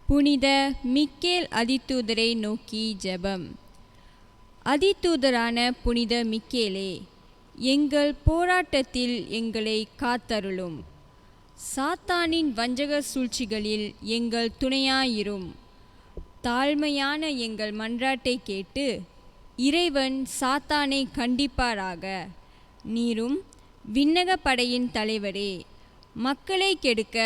புனித மிக்கேல் அதிதூதரை நோக்கி ஜெபம். அதிதூதரான புனித மிக்கேலே, எங்கள் போராட்டத்தில் எங்களை காத்தருளும். சாத்தானின் வஞ்சக சூழ்ச்சிகளில் எங்கள் துணையாயிரும். தாழ்மையான எங்கள் மன்றாட்டை கேட்டு இறைவன் சாத்தானை கண்டிப்பாராக. நீரும் விண்ணக படையின் தலைவரே, மக்களை கெடுக்க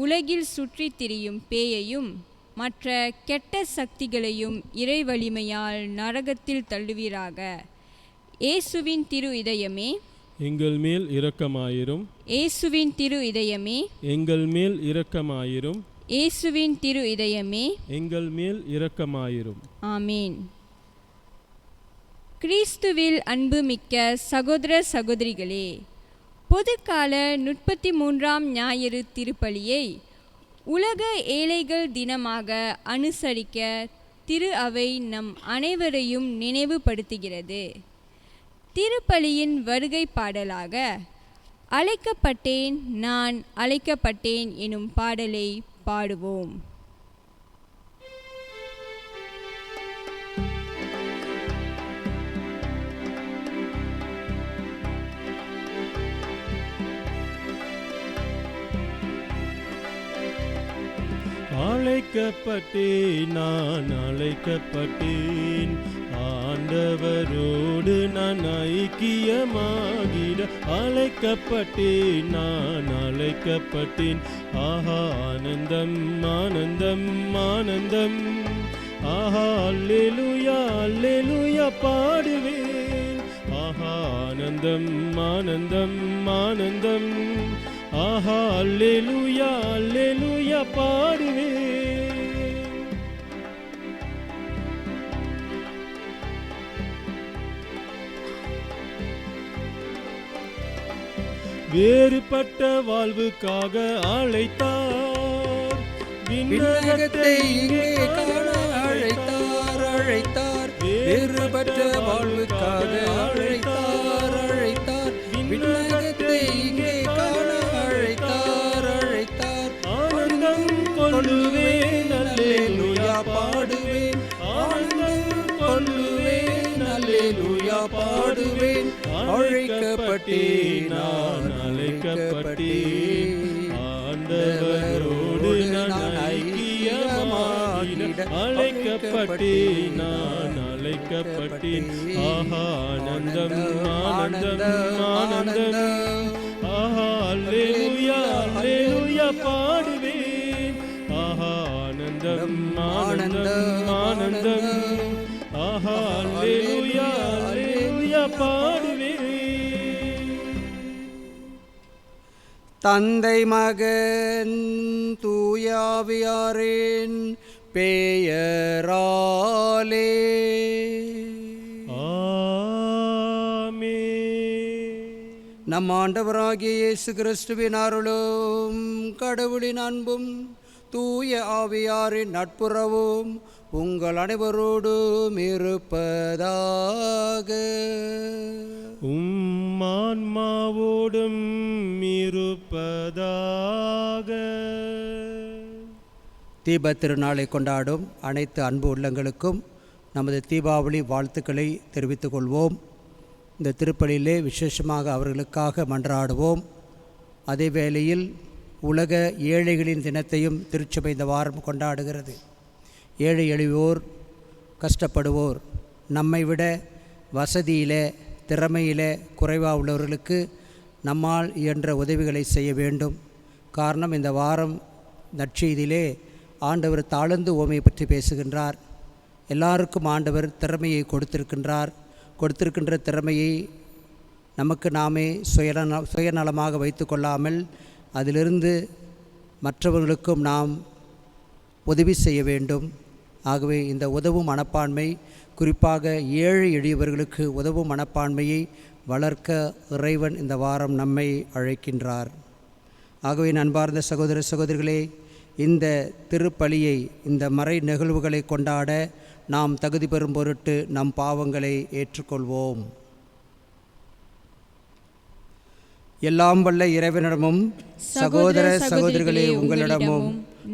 உலகில் சுற்றித் திரியும் பேயையும் மற்ற கெட்ட சக்திகளையும் இறை வலிமையால் நரகத்தில் தள்ளுவீராக. இயேசுவின் திரு இதயமே, எங்கள் மேல் இரக்கமாயிரும். இயேசுவின் திரு இதயமே, எங்கள் மேல் இரக்கமாயிரும். இயேசுவின் திரு இதயமே, எங்கள் மேல் இரக்கமாயிரும். ஆமீன். கிறிஸ்துவில் அன்புமிக்க சகோதர சகோதரிகளே, பொதுக்கால 33ஆம் ஞாயிறு திருப்பலியை உலக ஏழைகள் தினமாக அனுசரிக்க திரு அவை நம் அனைவரையும் நினைவுபடுத்துகிறது. திருப்பலியின் வருகை பாடலாக அழைக்கப்பட்டேன் நான் அழைக்கப்பட்டேன் எனும் பாடலை பாடுவோம். அழைக்கப்பட்டேன் நான் அழைக்கப்பட்டேன், ஆண்டவரோடு நான் ஐக்கியமாகிட அழைக்கப்பட்டேன் நான் அழைக்கப்பட்டேன். ஆஹா ஆனந்தம் ஆனந்தம் ஆனந்தம், ஆஹா அல்லேலூயா அல்லேலூயா பாடுவேன். ஆஹா ஆனந்தம் ஆனந்தம் ஆனந்தம், ஆஹா அல்லேலூயா அல்லேலூயா பாடுவேன். வேறுபட்ட வாழ்வுக்காக அழைத்தார், விண்ணகத்தை இங்கே காண அழைத்தார் அழைத்தார். வேறுபட்ட வாழ்வுக்காக அழைத்தார் அழைத்தார். விண்ணகத்தை இங்கே காண அழைத்தார் அழைத்தார். ஆனந்தம் கொள்ளுவேன் அல்லேலூயா பாடுவேன், ஆனந்தம் கொள்ளுவேன் அல்லேலூயா பாடுவேன். அழைக்கப்பட்டேன் நான் அழைக்கப்பட்டேன், ஆண்டவரோடு நான் ஐக்கியமாகிட அழைக்கப்பட்டேன் நான் அழைக்கப்பட்டேன். ஆஹா ஆனந்தம் ஆனந்தம் ஆனந்தம், ஆஹா அல்லேலூயா அல்லேலூயா பாடுவேன். ஆஹா ஆனந்தம் ஆனந்தம் ஆனந்தம், ஆஹா அல்லேலூயா அல்லேலூயா பாடுவேன். தந்தை மகன் தூயாவியாரின் பெயராலே ஆமென். நம் ஆண்டவராகிய இயேசு கிறிஸ்துவின் அருளும் கடவுளின் அன்பும் தூய ஆவியாரின் நட்புறவும் உங்கள் அனைவரோடும் இருப்பதாக. ஆன்மாவோடும் இருப்பதாக. தீப திருநாளை கொண்டாடும் அனைத்து அன்பு உள்ளங்களுக்கும் நமது தீபாவளி வாழ்த்துக்களை தெரிவித்துக் கொள்வோம். இந்த திருப்பலியிலே விசேஷமாக அவர்களுக்காக மன்றாடுவோம். அதே வேளையில் உலக ஏழைகளின் தினத்தையும் திருச்சபை இந்த வாரம் கொண்டாடுகிறது. ஏழை எளியோர், கஷ்டப்படுவோர், நம்மை விட வசதியிலே திறமையிலே குறைவாக உள்ளவர்களுக்கு நம்மால் இயன்ற உதவிகளை செய்ய வேண்டும். காரணம், இந்த வாரம் நற்செய்தியிலே ஆண்டவர் தாழ்ந்து ஓமையை பற்றி பேசுகின்றார். எல்லாருக்கும் ஆண்டவர் திறமையை கொடுத்திருக்கின்ற திறமையை நமக்கு நாமே சுயநலமாக வைத்து கொள்ளாமல் அதிலிருந்து மற்றவர்களுக்கும் நாம் உதவி செய்ய வேண்டும். ஆகவே இந்த உதவும் மனப்பான்மை, குறிப்பாக ஏழை எளியவர்களுக்கு உதவும் மனப்பான்மையை வளர்க்க இறைவன் இந்த வாரம் நம்மை அழைக்கின்றார். ஆகவே அன்பார்ந்த சகோதர சகோதரிகளே, இந்த திருப்பலியை, இந்த மறை நிகழ்வுகளை கொண்டாட நாம் தகுதி பெறும் பொருட்டு நம் பாவங்களை ஏற்றுக்கொள்வோம். எல்லாம் வல்ல இறைவனிடமும் சகோதர சகோதரிகளே உங்களிடமும்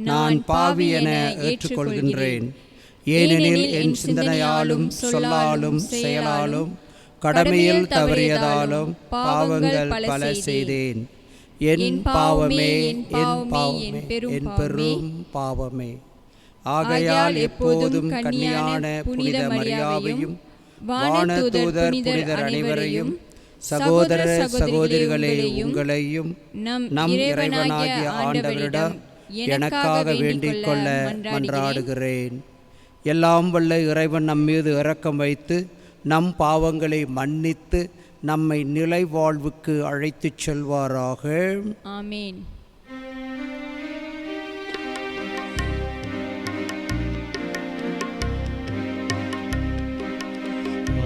நான் பாவி என ஏற்றுக்கொள்கின்றேன். ஏனெனில் என் சிந்தனையாலும் சொல்லாலும் செயலாலும் கடமையில் தவறியதாலும் பாவங்கள் பல செய்தேன். என் பாவமே, என் பாவமே, என் பெரும் பாவமே. ஆகையால் எப்போதும் கன்னியான புனித மரியாவையும் வானதூதர் புனிதர் அனைவரையும் சகோதர சகோதரிகளே உங்களையும் நம் இறைவனாகிய ஆண்டவரிடம் எனக்காக வேண்டிக் கொள்ள மன்றாடுகிறேன். எல்லாம் வல்ல இறைவன் நம் மீது இரக்கம் வைத்து நம் பாவங்களை மன்னித்து நம்மை நிலை வாழ்வுக்கு அழைத்துச் செல்வாராக. ஆமேன்.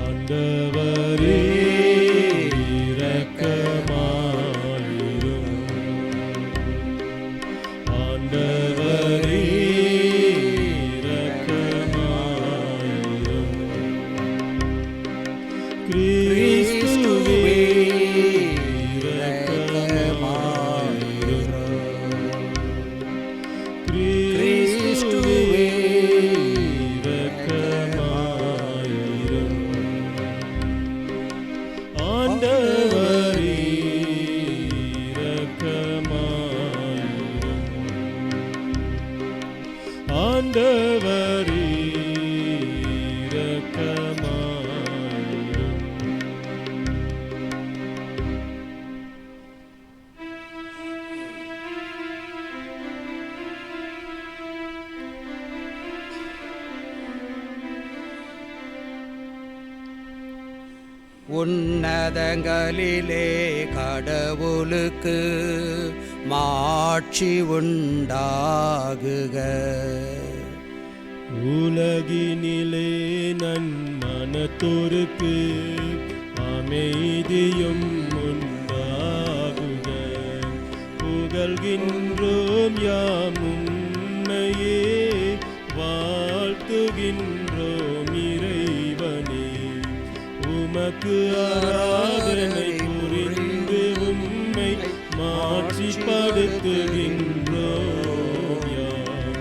ஆண்டவரே இரக்கமாயிரும். ஆண்டவரே இரக்கமாயிரும். கிறிஸ்துவே இரக்கமாயிரும். கிறிஸ்துவே இரக்கமாயிரும். ஆண்டவரே இரக்கமாயிரும். ஆண்டவரே இரக்கமாயிரும். உன்னதங்களிலே கடவுளுக்கு மாட்சி உண்டாகுக. உலகினிலே நன்மனத்தோருக்கு அமைதியும் உண்டாகுக. புகழ்கின்றோம் யாம் உம்மையே, வாழ்த்துகின்றோம் இறைவனே. உமக்கு ஆராதனை புரிந்து உம்மை மாட்சிப்படுத்துகின்றோம் யாம்.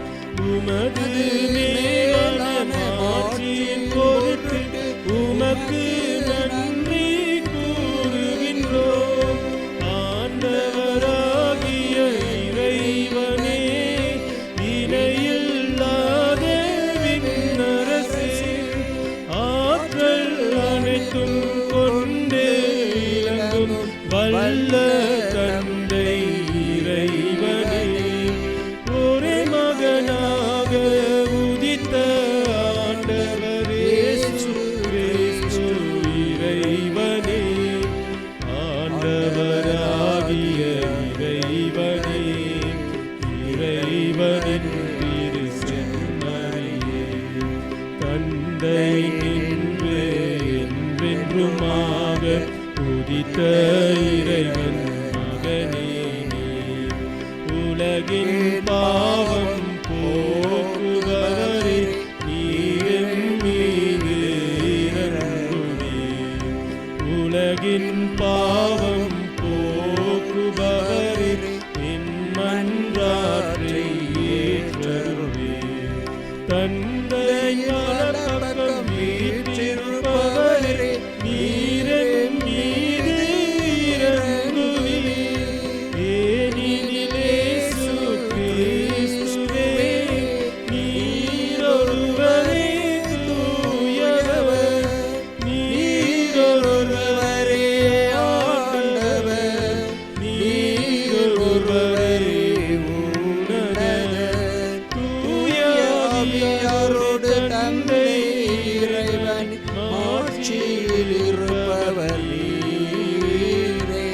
உமது மேலான மாட்சியின் பொருட்டு உமக்கு நன்றி கூறுகின்றோம். ஆண்டவராகிய இறைவனே, இணையில்லாத விண்ணரசே, ஆற்றல் அனைத்தும் கொண்டு இலங்கும் வல்ல தந்தை இறைவனே, ஒரே மகனாக உதித்த ஆண்டவர் இயேசு கிறிஸ்து இறைவனே. ஆண்டவராகிய இறைவனே, இறைவனின் திரு செம்மறியே, தந்தை நின்று என்றென்றுமாக உதித்த இறைவன் மகனே நீ. உலகின் பாவம் போக்குபவரே, நீர் மீது இறங்குமே. உலகின் பாவம் போக்குபவரே, என் மன்றாற்றை ஏற்றருளே. தந்தை வலப்பக்கம் வீற்றிருப்பவரே, நீரன் மீது இறங்குவீர். ஏனெனில் இயேசு கிறிஸ்துவே, நீரொருவரே தூயவர், நீரொருவரே ஆண்டவர், நீரொருவரே உன்னதர். தூய ஆவியாரோடு தந்தை இறைவன் மாட்சியில் இருப்பவர் நீரே.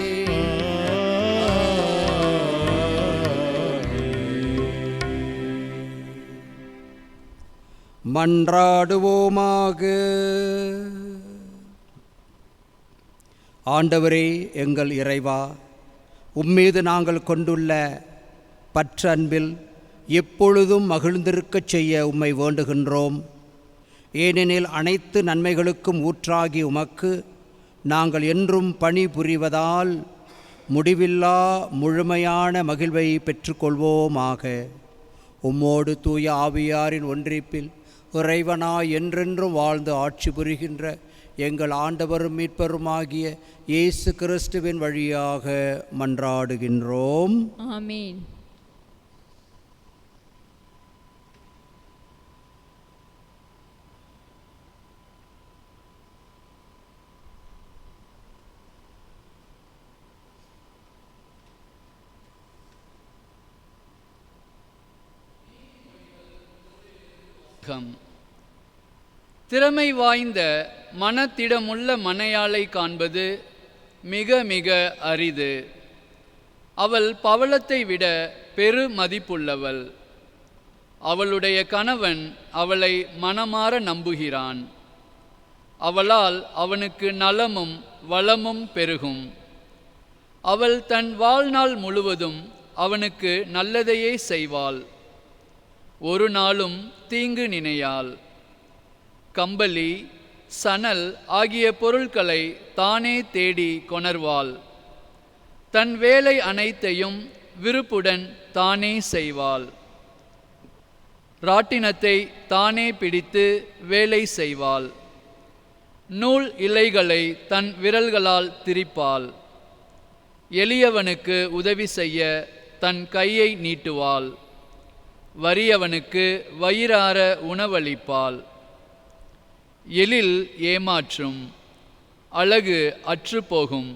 மன்றாடுவோமாக. ஆண்டவரே எங்கள் இறைவா, உம்மீது நாங்கள் கொண்டுள்ள பற்று அன்பில் எப்பொழுதும் மகிழ்ந்திருக்கச் செய்ய உம்மை வேண்டுகின்றோம். ஏனெனில் அனைத்து நன்மைகளுக்கும் ஊற்றாகி உமக்கு நாங்கள் என்றும் பணி புரிவதால் முடிவில்லா முழுமையான மகிழ்வை பெற்றுக்கொள்வோமாக. உம்மோடு தூய ஆவியாரின் ஒன்றிப்பில் இறைவனாய் என்றென்றும் வாழ்ந்து ஆட்சி புரிகின்ற எங்கள் ஆண்டவரும் மீட்பருமாகிய இயேசு கிறிஸ்துவின் வழியாக மன்றாடுகின்றோம். ஆமென். திறமை வாய்ந்த மனத்திடமுள்ள மனையாளை காண்பது மிக மிக அரிது. அவள் பவளத்தை விட பெரு மதிப்புள்ளவள். அவளுடைய கணவன் அவளை மனமாற நம்புகிறான். அவளால் அவனுக்கு நலமும் வளமும் பெருகும். அவள் தன் வாழ்நாள் முழுவதும் அவனுக்கு நல்லதையே செய்வாள். ஒரு நாளும் தீங்கு நினையாள். கம்பளி, சணல் ஆகிய பொருட்களை தானே தேடி கொணர்வாள். தன் வேலை அனைத்தையும் விருப்புடன் தானே செய்வாள். ராட்டினத்தை தானே பிடித்து வேலை செய்வாள். நூல் இலைகளை தன் விரல்களால் திரிப்பாள். எளியவனுக்கு உதவி செய்ய தன் கையை நீட்டுவாள். வறியவனுக்கு வயிறார உணவளிப்பாள். எழில் ஏமாற்றும், அழகு அற்றுப்போகும்.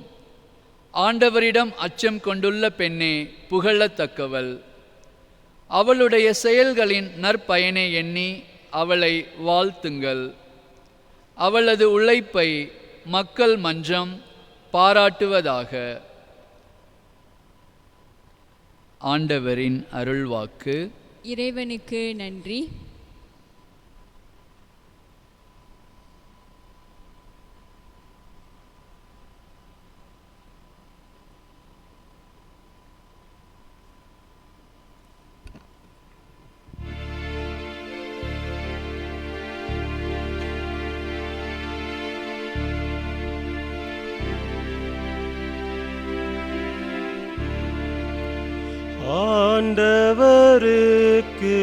ஆண்டவரிடம் அச்சம் கொண்டுள்ள பெண்ணே புகழத்தக்கவள். அவளுடைய செயல்களின் நற்பயனை எண்ணி அவளை வாழ்த்துங்கள். அவளது உழைப்பை மக்கள் மன்றம் பாராட்டுவதாக. ஆண்டவரின் அருள்வாக்கு. இறைவனுக்கு நன்றி. ஆண்டவருக்கு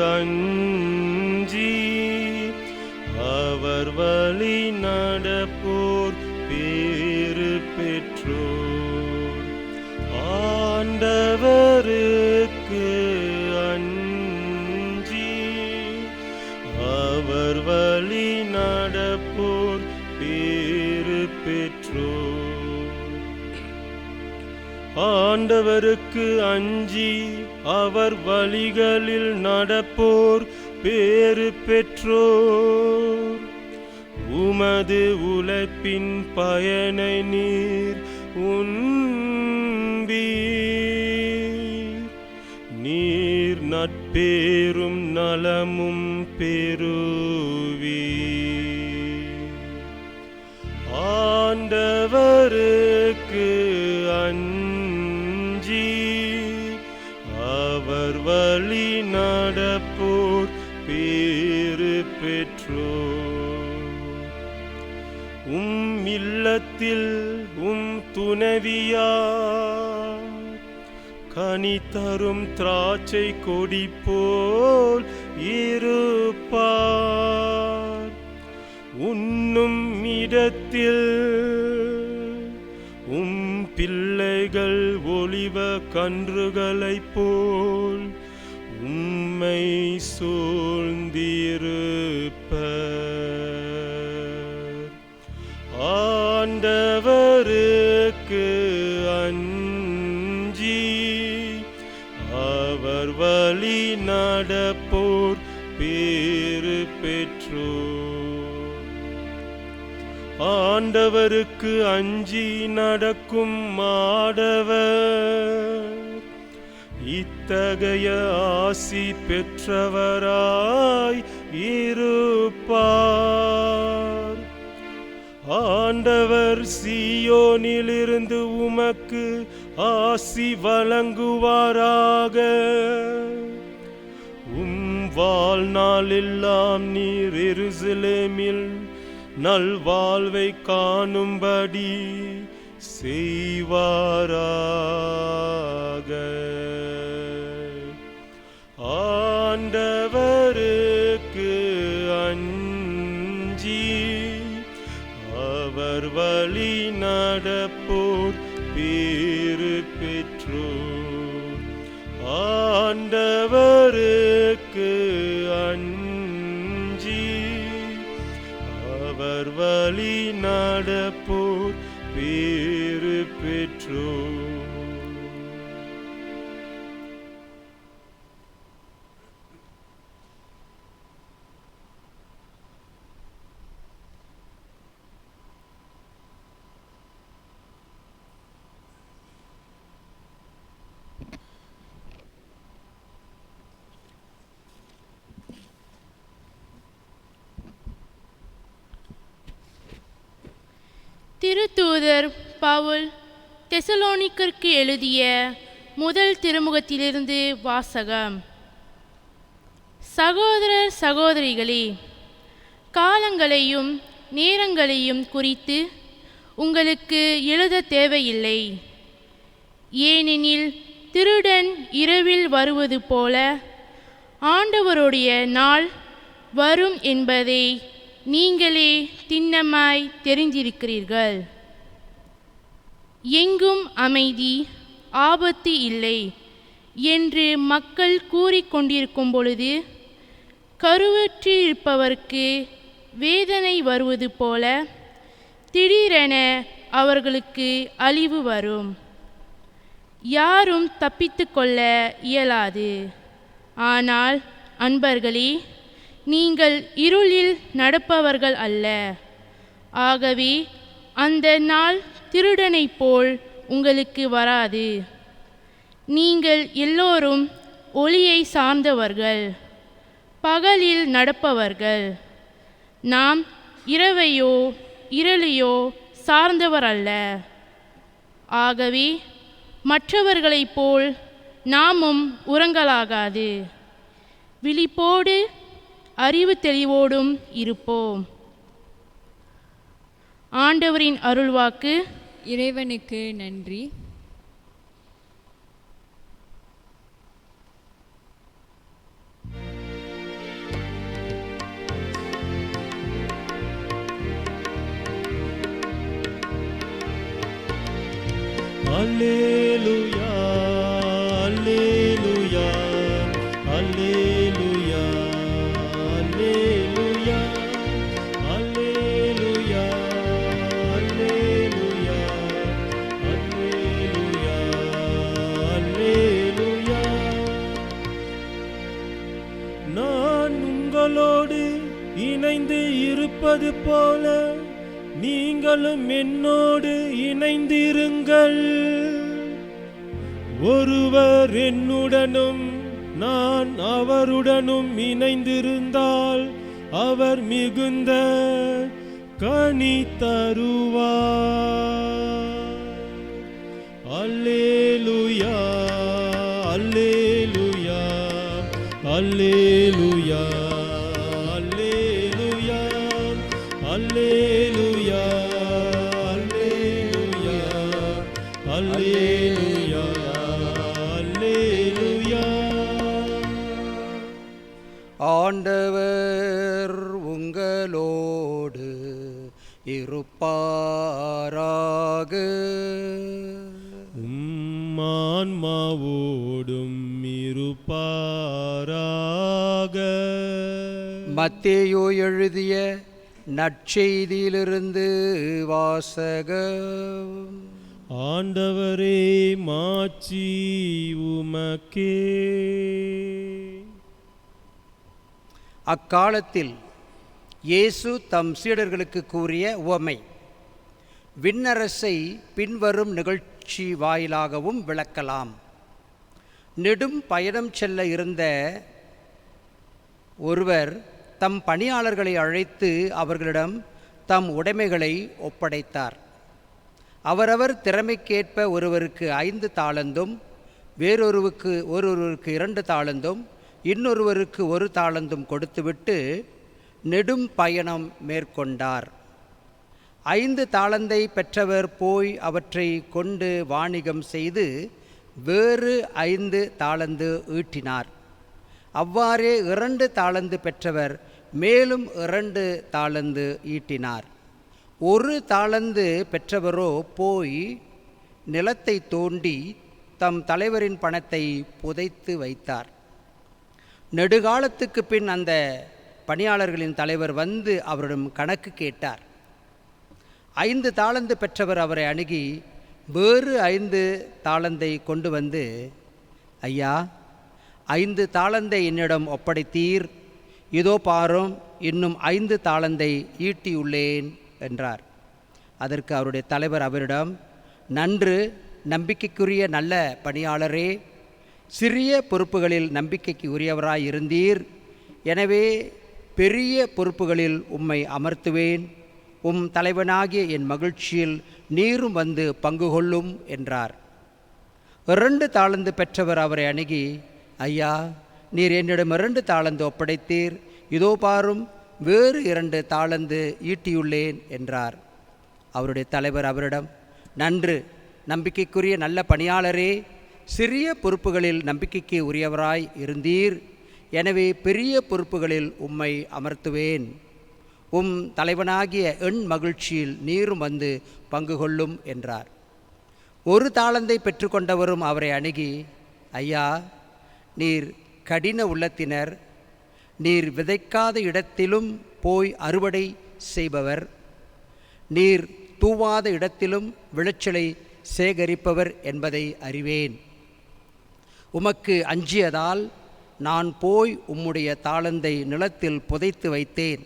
அஞ்சி அவர் வழி நடப்போர் பேறு பெற்றோர். ஆண்டவருக்கு அஞ்சி அவர் வழி நடப்போர் பேறு பெற்றோர். ஆண்டவருக்கு அஞ்சி அவர் வழிகளில் நடப்போர் பேறு பெற்றோர். உமது உழைப்பின் பயனை நீர் உண்பீர். நீர் நட்பேரும் நலமும் பெறுவீர். ஆண்டவருக்கு அவர் வழி நடப்போர் பேறு பெற்றோர். இல்லத்தில் துணவியார் கனி தரும் திராட்சை கொடி போல் இருப்பார். உண்ணும் இடத்தில் பிள்ளைகள் ஒளிவ கன்றுகளைப் போல் உம்மை சூழ்ந்திருப்பர். ஆண்டவருக்கு அஞ்சி அவர் வழி நடப்போர் பேறு பெற்றோர். ஆண்டவருக்கு அஞ்சி நடக்கும் மாடவர் இத்தகைய ஆசி பெற்றவராய் இருப்பார். ஆண்டவர் சீயோனிலிருந்து உமக்கு ஆசி வழங்குவாராக. வாழ்நாளெல்லாம் நீர் எருசலேமில் நல்வாழ்வை காணும்படி செய்வாராக. அவர் வழி நடப்போர் பேறு பெற்றோர். ஆண்டவருக்கு அஞ்சி அவர் வழி நடப்போர் பேறு பெற்றோர். திருத்தூதர் பவுல் தெசலோனிக்கருக்கு எழுதிய முதல் திருமுகத்திலிருந்து வாசகம். சகோதரர் சகோதரிகளே, காலங்களையும் நேரங்களையும் குறித்து உங்களுக்கு எழுத தேவையில்லை. ஏனெனில் திருடன் இரவில் வருவது போல ஆண்டவருடைய நாள் வரும் என்பதை நீங்களே திண்ணமாய் தெரிந்திருக்கிறீர்கள். எங்கும் அமைதி, ஆபத்து இல்லை என்று மக்கள் கூறிக்கொண்டிருக்கும் பொழுது கருவுற்றிருப்பவருக்கு வேதனை வருவது போல திடீரென அவர்களுக்கு அழிவு வரும். யாரும் தப்பித்து கொள்ள இயலாது. ஆனால் அன்பர்களே, நீங்கள் இருளில் நடப்பவர்கள் அல்ல. ஆகவே அந்த நாள் திருடனைப் போல் உங்களுக்கு வராது. நீங்கள் எல்லோரும் ஒளியை சார்ந்தவர்கள், பகலில் நடப்பவர்கள். நாம் இரவையோ இருளையோ சார்ந்தவர் அல்ல. ஆகவே மற்றவர்களைப் போல் நாமும் உறங்கலாகாது. விழிப்போடு அறிவு தெளிவோடும் இருப்போம். ஆண்டவரின் அருள்வாக்கு. இறைவனுக்கு நன்றி. அல்லேலூயா, அல்லேலூயா, அல்லேலூயா, அல்லேலூயா, அல்லேலூயா, அல்லேலூயா, அல்லேலூயா, அல்லேலூயா. நான் உங்களோடு இணைந்து இருப்பது போல நீங்களும் என்னோடு இணைந்திருங்கள். ஒருவர் என்னுடனும் நான் அவருடனும் இணைந்திருந்தால் அவர் மிகுந்த கனி தருவார். அல்லேலூயா, அல்லேலூயா, அல்லேலூயா, அல்லேலூயா, அல்லேலூயா, அல்லேலூயா, அல்லேலூயா, அல்லேலூயா. ஆண்டவர் உங்களோடு இருப்பாராக. ஆன்மாவோடும் இருப்பாராக. மத்தேயு எழுதிய நற்செய்தியிலிருந்து வாசகம். ஆண்டவரே, மாட்சி உமக்கே. அக்காலத்தில் இயேசு தம் சீடர்களுக்கு கூறிய உவமை விண்ணரசை பின்வரும் நிகழ்ச்சி வாயிலாகவும் விளக்கலாம். நெடும் பயணம் செல்ல இருந்த ஒருவர் தம் பணியாளர்களை அழைத்து அவர்களிடம் தம் உடைமைகளை ஒப்படைத்தார். அவரவர் திறமைக்கேற்ப ஒருவருக்கு 5 தாலந்தும், ஒருவருக்கு 2 தாலந்தும், இன்னொருவருக்கு 1 தாலந்தும் கொடுத்துவிட்டு நெடும் பயணம் மேற்கொண்டார். 5 தாலந்தை பெற்றவர் போய் அவற்றை கொண்டு வாணிகம் செய்து வேறு 5 தாலந்து ஈட்டினார். அவ்வாறே 2 தாலந்து பெற்றவர் மேலும் 2 தாலந்து ஈட்டினார். 1 தாலந்து பெற்றவரோ போய் நிலத்தை தோண்டி தம் தலைவரின் பணத்தை புதைத்து வைத்தார். நெடுகாலத்துக்கு பின் அந்த பணியாளர்களின் தலைவர் வந்து அவரிடம் கணக்கு கேட்டார். 5 தாலந்து பெற்றவர் அவரை அணுகி வேறு 5 தாலந்தை கொண்டு வந்து, ஐயா, 5 தாலந்தை என்னிடம் ஒப்படைத்தீர், இதோ பாரும், இன்னும் 5 தாலந்தை ஈட்டியுள்ளேன் என்றார். அதற்கு அவருடைய தலைவர் அவரிடம், நன்று, நம்பிக்கைக்குரிய நல்ல பணியாளரே, சிறிய பொறுப்புகளில் நம்பிக்கைக்கு உரியவராய் இருந்தீர், எனவே பெரிய பொறுப்புகளில் உம்மை அமர்த்துவேன், உம் தலைவனாகிய என் மகிழ்ச்சியில் நீரும் வந்து பங்கு கொள்ளும் என்றார். 2 தாலந்து பெற்றவர் அவரை அணுகி, ஐயா, நீர் என்னிடம் 2 தாலந்து ஒப்படைத்தீர், இதோ பாரும், வேறு 2 தாலந்து ஈட்டியுள்ளேன் என்றார். அவருடைய தலைவர் அவரிடம், நன்று, நம்பிக்கைக்குரிய நல்ல பணியாளரே, சிறிய பொறுப்புகளில் நம்பிக்கைக்கு உரியவராய் இருந்தீர், எனவே பெரிய பொறுப்புகளில் உம்மை அமர்த்துவேன், உம் தலைவனாகிய என் மகிழ்ச்சியில் நீரும் வந்து பங்கு கொள்ளும் என்றார். 1 தாலந்தை பெற்றுக்கொண்டவரும் அவரை அணுகி, ஐயா, நீர் கடின உள்ளத்தினர், நீர் விதைக்காத இடத்திலும் போய் அறுவடை செய்பவர், நீர் தூவாத இடத்திலும் விளைச்சலை சேகரிப்பவர் என்பதை அறிவேன். உமக்கு அஞ்சியதால் நான் போய் உம்முடைய தாளந்தை நிலத்தில் புதைத்து வைத்தேன்,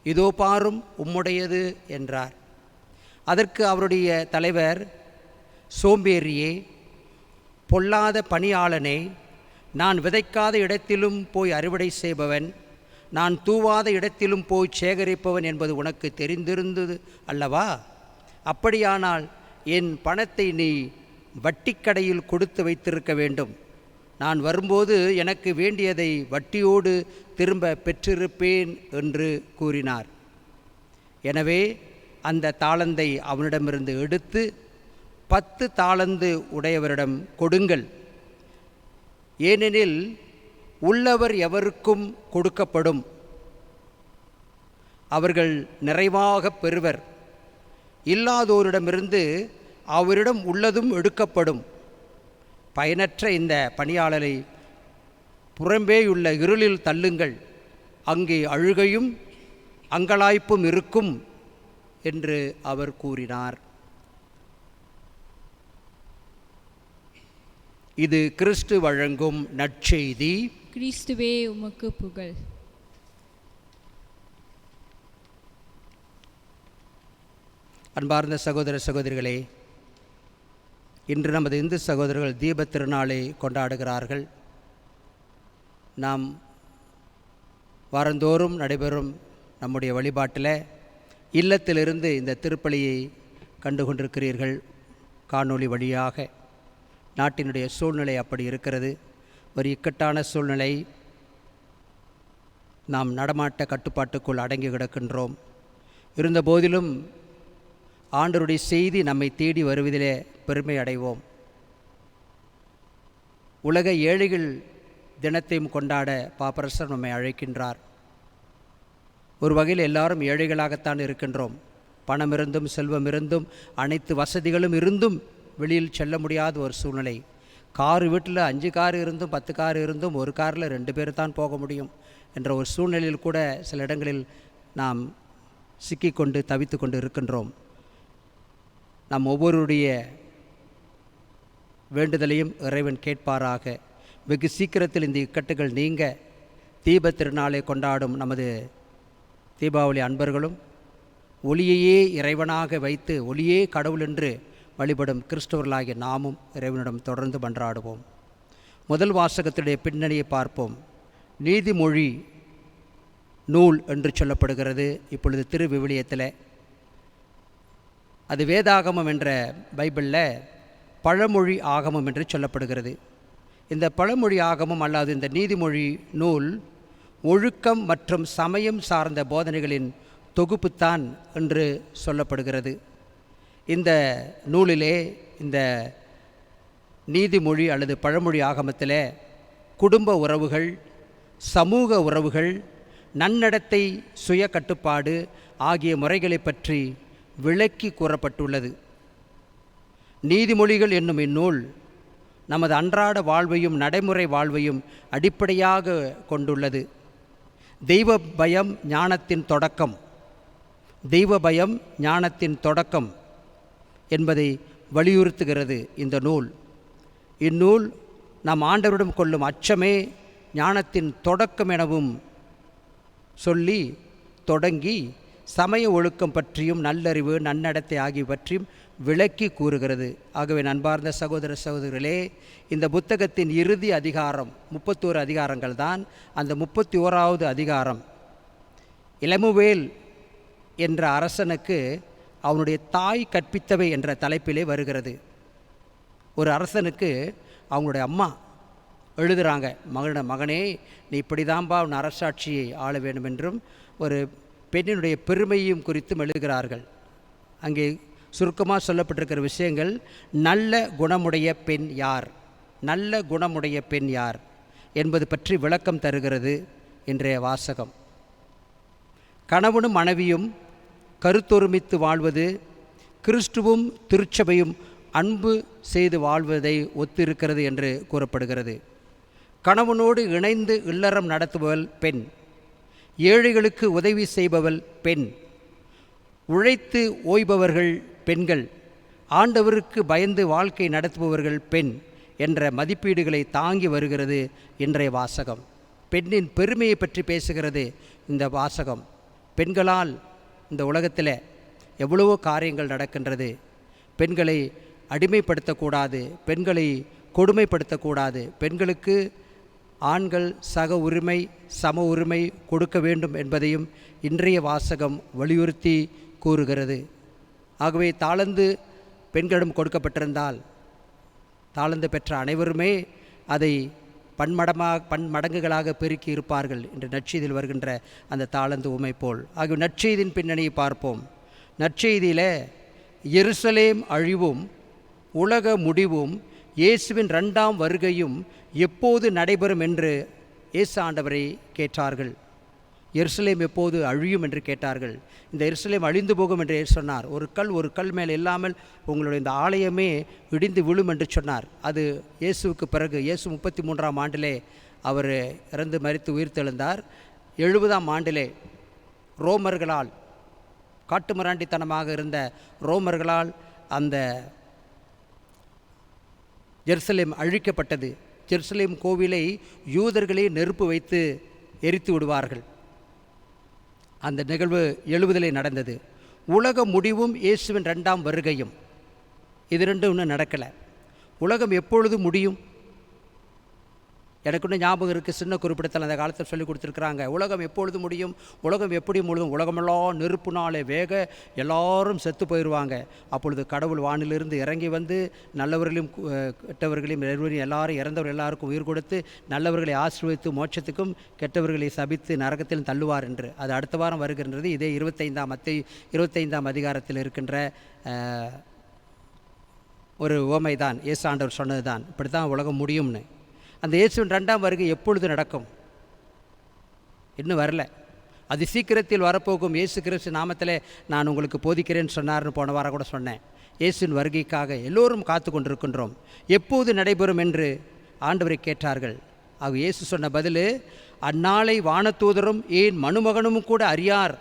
இதோ பாரும், உம்முடையது என்றார். அதற்கு அவருடைய தலைவர், சோம்பேறியே, பொல்லாத பணியாளனே, நான் விதைக்காத இடத்திலும் போய் அறுவடை செய்பவன், நான் தூவாத இடத்திலும் போய் சேகரிப்பவன் என்பது உனக்கு தெரிந்திருந்தது அல்லவா? அப்படியானால் என் பணத்தை நீ வட்டிக்கடையில் கொடுத்து வைத்திருக்க வேண்டும், நான் வரும்போது எனக்கு வேண்டியதை வட்டியோடு திரும்ப பெற்றிருப்பேன் என்று கூறினார். எனவே அந்த தாளந்தை அவனிடமிருந்து எடுத்து 10 தாளந்து உடையவரிடம் கொடுங்கள், ஏனெனில் உள்ளவர் எவருக்கும் கொடுக்கப்படும், அவர்கள் நிறைவாக பெறுவர், இல்லாதோரிடமிருந்து அவரிடம் உள்ளதும் எடுக்கப்படும். பயனற்ற இந்த பணியாளரை புறம்பேயுள்ள இருளில் தள்ளுங்கள், அங்கே அழுகையும் அங்கலாய்ப்பும் இருக்கும் என்று அவர் கூறினார். இது கிறிஸ்து வழங்கும் நற்செய்தி. கிறிஸ்துவே உமக்கு புகழ். அன்பார்ந்த சகோதர சகோதரிகளே, இன்று நமது இந்து சகோதரர்கள் தீப திருநாளை கொண்டாடுகிறார்கள். நாம் வாரந்தோறும் நடைபெறும் நம்முடைய வழிபாட்டில் இல்லத்திலிருந்து இந்த திருப்பலியை கண்டு கொண்டிருக்கிறீர்கள். காணொளி வழியாக நாட்டினுடைய சூழ்நிலை அப்படி இருக்கிறது. ஒரு இக்கட்டான சூழ்நிலை. நாம் நடமாட்ட கட்டுப்பாட்டுக்குள் அடங்கி கிடக்கின்றோம். இருந்தபோதிலும் ஆண்டவருடைய செய்தி நம்மை தேடி வருவதிலே பெருமை அடைவோம். உலக ஏழைகள் தினத்தையும் கொண்டாட பாப்பரசர் நம்மை அழைக்கின்றார். ஒரு வகையில் எல்லாரும் ஏழைகளாகத்தான் இருக்கின்றோம். பணம் இருந்தும் செல்வம் இருந்தும் அனைத்து வசதிகளும் இருந்தும் வெளியில் செல்ல முடியாத ஒரு சூழ்நிலை. காரு வீட்டில் 5 கார் இருந்தும் 10 கார் இருந்தும் ஒரு காரில் 2 பேர் தான் போக முடியும் என்ற ஒரு சூழ்நிலையில் கூட சில இடங்களில் நாம் சிக்கிக்கொண்டு தவித்து கொண்டு இருக்கின்றோம். நம் ஒவ்வொருடைய வேண்டுதலையும் இறைவன் கேட்பாராக. வெகு சீக்கிரத்தில் இந்த இக்கட்டுகள் நீங்க தீப திருநாளை கொண்டாடும் நமது தீபாவளி அன்பர்களும் ஒளியையே இறைவனாக வைத்து ஒளியே கடவுள் என்று வழிபடும் கிறிஸ்தவர்களாகிய நாமும் இறைவனிடம் தொடர்ந்து மன்றாடுவோம். முதல் வாசகத்துடைய பின்னணியை பார்ப்போம். நீதிமொழி நூல் என்று சொல்லப்படுகிறது இப்பொழுது திருவிவிலியத்தில். அது வேதாகமம் என்ற பைபிளில் பழமொழி ஆகமம் என்று சொல்லப்படுகிறது. இந்த பழமொழி ஆகமம் அல்லது இந்த நீதிமொழி நூல் ஒழுக்கம் மற்றும் சமயம் சார்ந்த போதனைகளின் தொகுப்புத்தான் என்று சொல்லப்படுகிறது. இந்த நூலிலே, இந்த நீதிமொழி அல்லது பழமொழி ஆகமத்தில் குடும்ப உறவுகள், சமூக உறவுகள், நன்னடத்தை, சுய கட்டுப்பாடு ஆகிய முறைகளை பற்றி விளக்கி கூறப்பட்டுள்ளது. நீதிமொழிகள் என்னும் இந்நூல் நமது அன்றாட வாழ்வையும் நடைமுறை வாழ்வையும் அடிப்படையாக கொண்டுள்ளது. தெய்வ பயம் ஞானத்தின் தொடக்கம், தெய்வ பயம் ஞானத்தின் தொடக்கம் என்பதை வலியுறுத்துகிறது இந்த நூல். இந்நூல் நாம் ஆண்டவரிடம் கொள்ளும் அச்சமே ஞானத்தின் தொடக்கம் எனவும் சொல்லி தொடங்கி சமய ஒழுக்கம் பற்றியும் நல்லறிவு நன்னடத்தை ஆகிய பற்றியும் விளக்கி கூறுகிறது. ஆகவே நண்பார்ந்த சகோதர சகோதரிகளே, இந்த புத்தகத்தின் இறுதி அதிகாரம் 31 அதிகாரங்கள் தான். அந்த 31வது அதிகாரம் இலமுவேல் என்ற அரசனுக்கு அவனுடைய தாய் கற்பித்தவை என்ற தலைப்பிலே வருகிறது. ஒரு அரசனுக்கு அவங்களுடைய அம்மா எழுதுகிறாங்க, மகனே நீ இப்படி தான்பா உன் அரசாட்சியை ஆள வேண்டும் என்றும் ஒரு பெண்ணினுடைய பெருமையும் குறித்தும் எழுதுகிறார்கள். அங்கே சுருக்கமாக சொல்லப்பட்டிருக்கிற விஷயங்கள், நல்ல குணமுடைய பெண் யார், நல்ல குணமுடைய பெண் யார் என்பது பற்றி விளக்கம் தருகிறது இன்றைய வாசகம். கணவனும் மனைவியும் கருத்தொருமித்து வாழ்வது கிறிஸ்துவும் திருச்சபையும் அன்பு செய்து வாழ்வதை ஒத்திருக்கிறது என்று கூறப்படுகிறது. கணவனோடு இணைந்து இல்லறம் நடத்துபவள் பெண், ஏழைகளுக்கு உதவி செய்பவள் பெண், உழைத்து ஓய்பவர்கள் பெண்கள், ஆண்டவருக்கு பயந்து வாழ்க்கை நடத்துபவர்கள் பெண் என்ற மதிப்பீடுகளை தாங்கி வருகிறது இன்றைய வாசகம். பெண்ணின் பெருமையை பற்றி பேசுகிறது இந்த வாசகம். பெண்களால் இந்த உலகத்தில் எவ்வளவோ காரியங்கள் நடக்கின்றது. பெண்களை அடிமைப்படுத்தக்கூடாது, பெண்களை கொடுமைப்படுத்தக்கூடாது, பெண்களுக்கு ஆண்கள் சக உரிமை சம உரிமை கொடுக்க வேண்டும் என்பதையும் இன்றைய வாசகம் வலியுறுத்தி கூறுகிறது. ஆகவே தாளந்து பெண்களிடம் கொடுக்கப்பட்டிருந்தால் தாளந்து பெற்ற அனைவருமே அதை பன்மடங்குகளாக பெருக்கி இருப்பார்கள் என்று நற்செய்தியில் வருகின்ற அந்த தாளந்து உமை போல். ஆகவே நற்செய்தியின் பின்னணியை பார்ப்போம். நற்செய்தியில் எருசலேம் அழிவும் உலக முடிவும் இயேசுவின் 2ஆம் வருகையும் எப்போது நடைபெறும் என்று இயேசு ஆண்டவரை கேட்டார்கள். எருசலேம் எப்போது அழியும் என்று கேட்டார்கள். இந்த எருசலேம் அழிந்து போகும் என்று சொன்னார். ஒரு கல் மேல் இல்லாமல் உங்களுடைய இந்த ஆலயமே இடிந்து விழும் என்று சொன்னார். அது இயேசுவுக்கு பிறகு, இயேசு 33ஆம் ஆண்டிலே அவர் இறந்து மரித்து உயிர்த்தெழுந்தார். 70ஆம் ஆண்டிலே ரோமர்களால், காட்டுமிராண்டித்தனமாக இருந்த ரோமர்களால் அந்த ஜெருசலேம் அழிக்கப்பட்டது. ஜெருசலேம் கோவிலை யூதர்களே நெருப்பு வைத்து எரித்து விடுவார்கள். அந்த நிகழ்வு 70 நடந்தது. உலக முடிவும் இயேசுவின் 2ஆம் வருகையும், இது ரெண்டும் இன்னும் நடக்கலை. உலகம் எப்பொழுது முடியும்? எனக்கு இன்னும் ஞாபகம் இருக்குது, சின்ன குறிப்பிடத்தில் அந்த காலத்தில் சொல்லி கொடுத்துருக்குறாங்க. உலகம் எப்பொழுது முடியும், உலகம் எப்படி முழுதும், உலகமெல்லாம் நெருப்புனாலே வேக எல்லாரும் செத்து போயிடுவாங்க. அப்பொழுது கடவுள் வானிலிருந்து இறங்கி வந்து நல்லவர்களையும் கெட்டவர்களையும் எல்லாரும் இறந்தவர் எல்லாருக்கும் உயிர் கொடுத்து நல்லவர்களை ஆசீர்வதித்து மோட்சத்துக்கும் கெட்டவர்களை சபித்து நரகத்திலும் தள்ளுவார் என்று. அது அடுத்த வாரம் வருகின்றது. இதே 25ஆம் அதிகாரத்தில் இருக்கின்ற ஒரு உவமை தான், இயேசு ஆண்டவர் சொன்னது தான், இப்படி தான் உலகம் முடியும்னு. அந்த இயேசுவின் 2ஆம் வருகை எப்பொழுது நடக்கும்? இன்னும் வரல. அது சீக்கிரத்தில் வரப்போகும். இயேசு கிறிஸ்து நாமத்தில் நான் உங்களுக்கு போதிக்கிறேன்னு சொன்னார்னு போன வாரம் கூட சொன்னேன். இயேசுவின் வருகைக்காக எல்லோரும் காத்து கொண்டிருக்கின்றோம். எப்போது நடைபெறும் என்று ஆண்டவரை கேட்டார்கள். ஆக இயேசு சொன்ன பதில், அந்நாளை வானதூதரும் ஏன் மனுமகனும் கூட அறியார்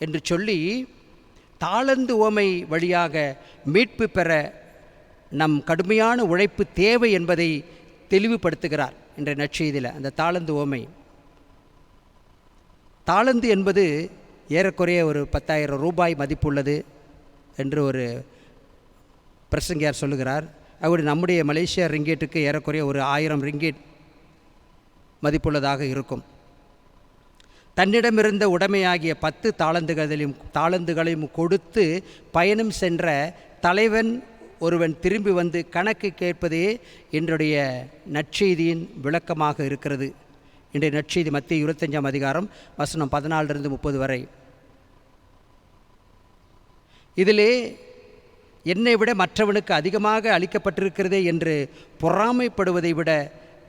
என்று சொல்லி தாளந்து உவமை வழியாக மீட்பு பெற நம் கடுமையான உழைப்பு தேவை என்பதை தெளிவுபடுத்துகிறார் இன்றைய நற்செய்தியில். அந்த தாளந்து உவமை, தாளந்து என்பது ஏறக்குறைய ஒரு 10,000 ரூபாய் மதிப்புள்ளது என்று ஒரு பிரசங்கியார் சொல்லுகிறார். அப்படி நம்முடைய மலேசியா ரிங்கேட்டுக்கு ஏறக்குறைய ஒரு 1000 ரிங்கேட் மதிப்புள்ளதாக இருக்கும். தன்னிடமிருந்த உடைமையாகிய 10 தாளந்துகளையும் கொடுத்து பயணம் சென்ற தலைவன் ஒருவன் திரும்பி வந்து கணக்கு கேட்பதே இன்றைய நற்செய்தியின் விளக்கமாக இருக்கிறது. இன்றைய நற்செய்தி மத்திய 25ஆம் அதிகாரம் வசனம் 14 to 30 வரை. இதிலே என்னை விட மற்றவனுக்கு அதிகமாக அளிக்கப்பட்டிருக்கிறதே என்று பொறாமைப்படுவதை விட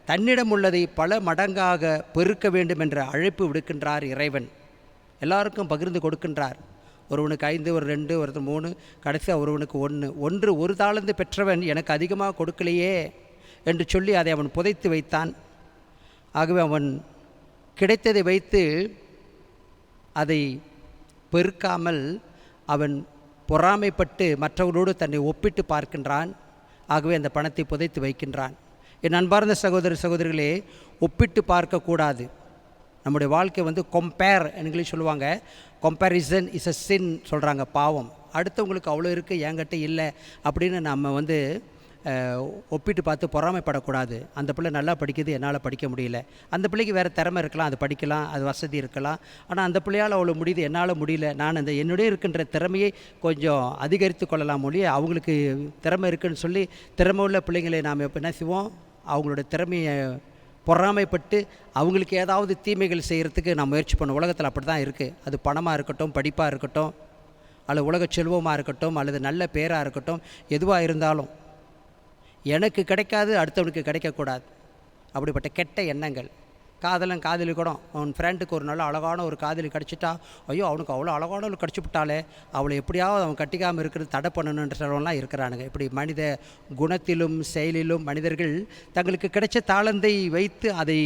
தன்னிடம் உள்ளதை பல மடங்காக பெருக்க வேண்டும் என்ற அழைப்பு விடுக்கின்றார் இறைவன். எல்லாருக்கும் பகிர்ந்து கொடுக்கின்றார். ஒருவனுக்கு 5, ஒரு 2, ஒருத்தர் 3, கடைசியாக ஒருவனுக்கு 1. ஒரு தாளந்து பெற்றவன் எனக்கு அதிகமாக கொடுக்கலையே என்று சொல்லி அதை அவன் புதைத்து வைத்தான். ஆகவே அவன் கிடைத்ததை வைத்து அதை பெருக்காமல் அவன் பொறாமைப்பட்டு மற்றவர்களோடு தன்னை ஒப்பிட்டு பார்க்கின்றான். ஆகவே அந்த பணத்தை புதைத்து வைக்கின்றான். என் அன்பார்ந்த சகோதர சகோதரிகளே, ஒப்பிட்டு பார்க்கக்கூடாது. நம்முடைய வாழ்க்கை கம்பேர் இங்கிலீஷ் சொல்லுவாங்க. கம்பேரிசன் இஸ் அ சின் சொல்கிறாங்க, பாவம். அடுத்தவங்களுக்கு அவ்வளோ இருக்குது, என்கிட்ட இல்லை அப்படின்னு நம்ம ஒப்பிட்டு பார்த்து பொறாமைப்படக்கூடாது. அந்த பிள்ளை நல்லா படிக்குது, என்னால் படிக்க முடியல. அந்த பிள்ளைக்கு வேறு திறமை இருக்கலாம், அது படிக்கலாம், அது வசதி இருக்கலாம். ஆனால் அந்த பிள்ளையால் அவ்வளோ முடியுது, என்னால் முடியல. நான் என்னுடைய இருக்கின்ற திறமையை கொஞ்சம் அதிகரித்து கொள்ளலாம் மொழி. அவங்களுக்கு திறமை இருக்குதுன்னு சொல்லி திறமை உள்ள பிள்ளைங்களை நாம் எப்போ என்ன செய்வோம், அவங்களோட திறமையை பொறாமைப்பட்டு அவங்களுக்கு ஏதாவது தீமைகள் செய்கிறதுக்கு நான் முயற்சி பண்ணுவோம். உலகத்தில் அப்படி தான் இருக்குது. அது பணமாக இருக்கட்டும், படிப்பாக இருக்கட்டும், அல்லது உலக செல்வமாக இருக்கட்டும், அல்லது நல்ல பேராக இருக்கட்டும், எதுவாக இருந்தாலும் எனக்கு கிடைக்காது அடுத்தவனுக்கு கிடைக்கக்கூடாது. அப்படிப்பட்ட கெட்ட எண்ணங்கள். காதலன் காதலிக்கணும். அவன் ஃப்ரெண்டுக்கு ஒரு நல்ல அழகான ஒரு காதலி கிடச்சிட்டா, ஐயோ அவனுக்கு அவ்வளோ அழகான ஒரு கிடச்சி விட்டாலே, அவளை எப்படியாவது அவன் கட்டிக்காமல் இருக்கிறது தடை பண்ணணுன்றவங்களாம் இருக்கிறானுங்க. இப்படி மனித குணத்திலும் செயலிலும் மனிதர்கள் தங்களுக்கு கிடைச்ச தாளந்தை வைத்து அதை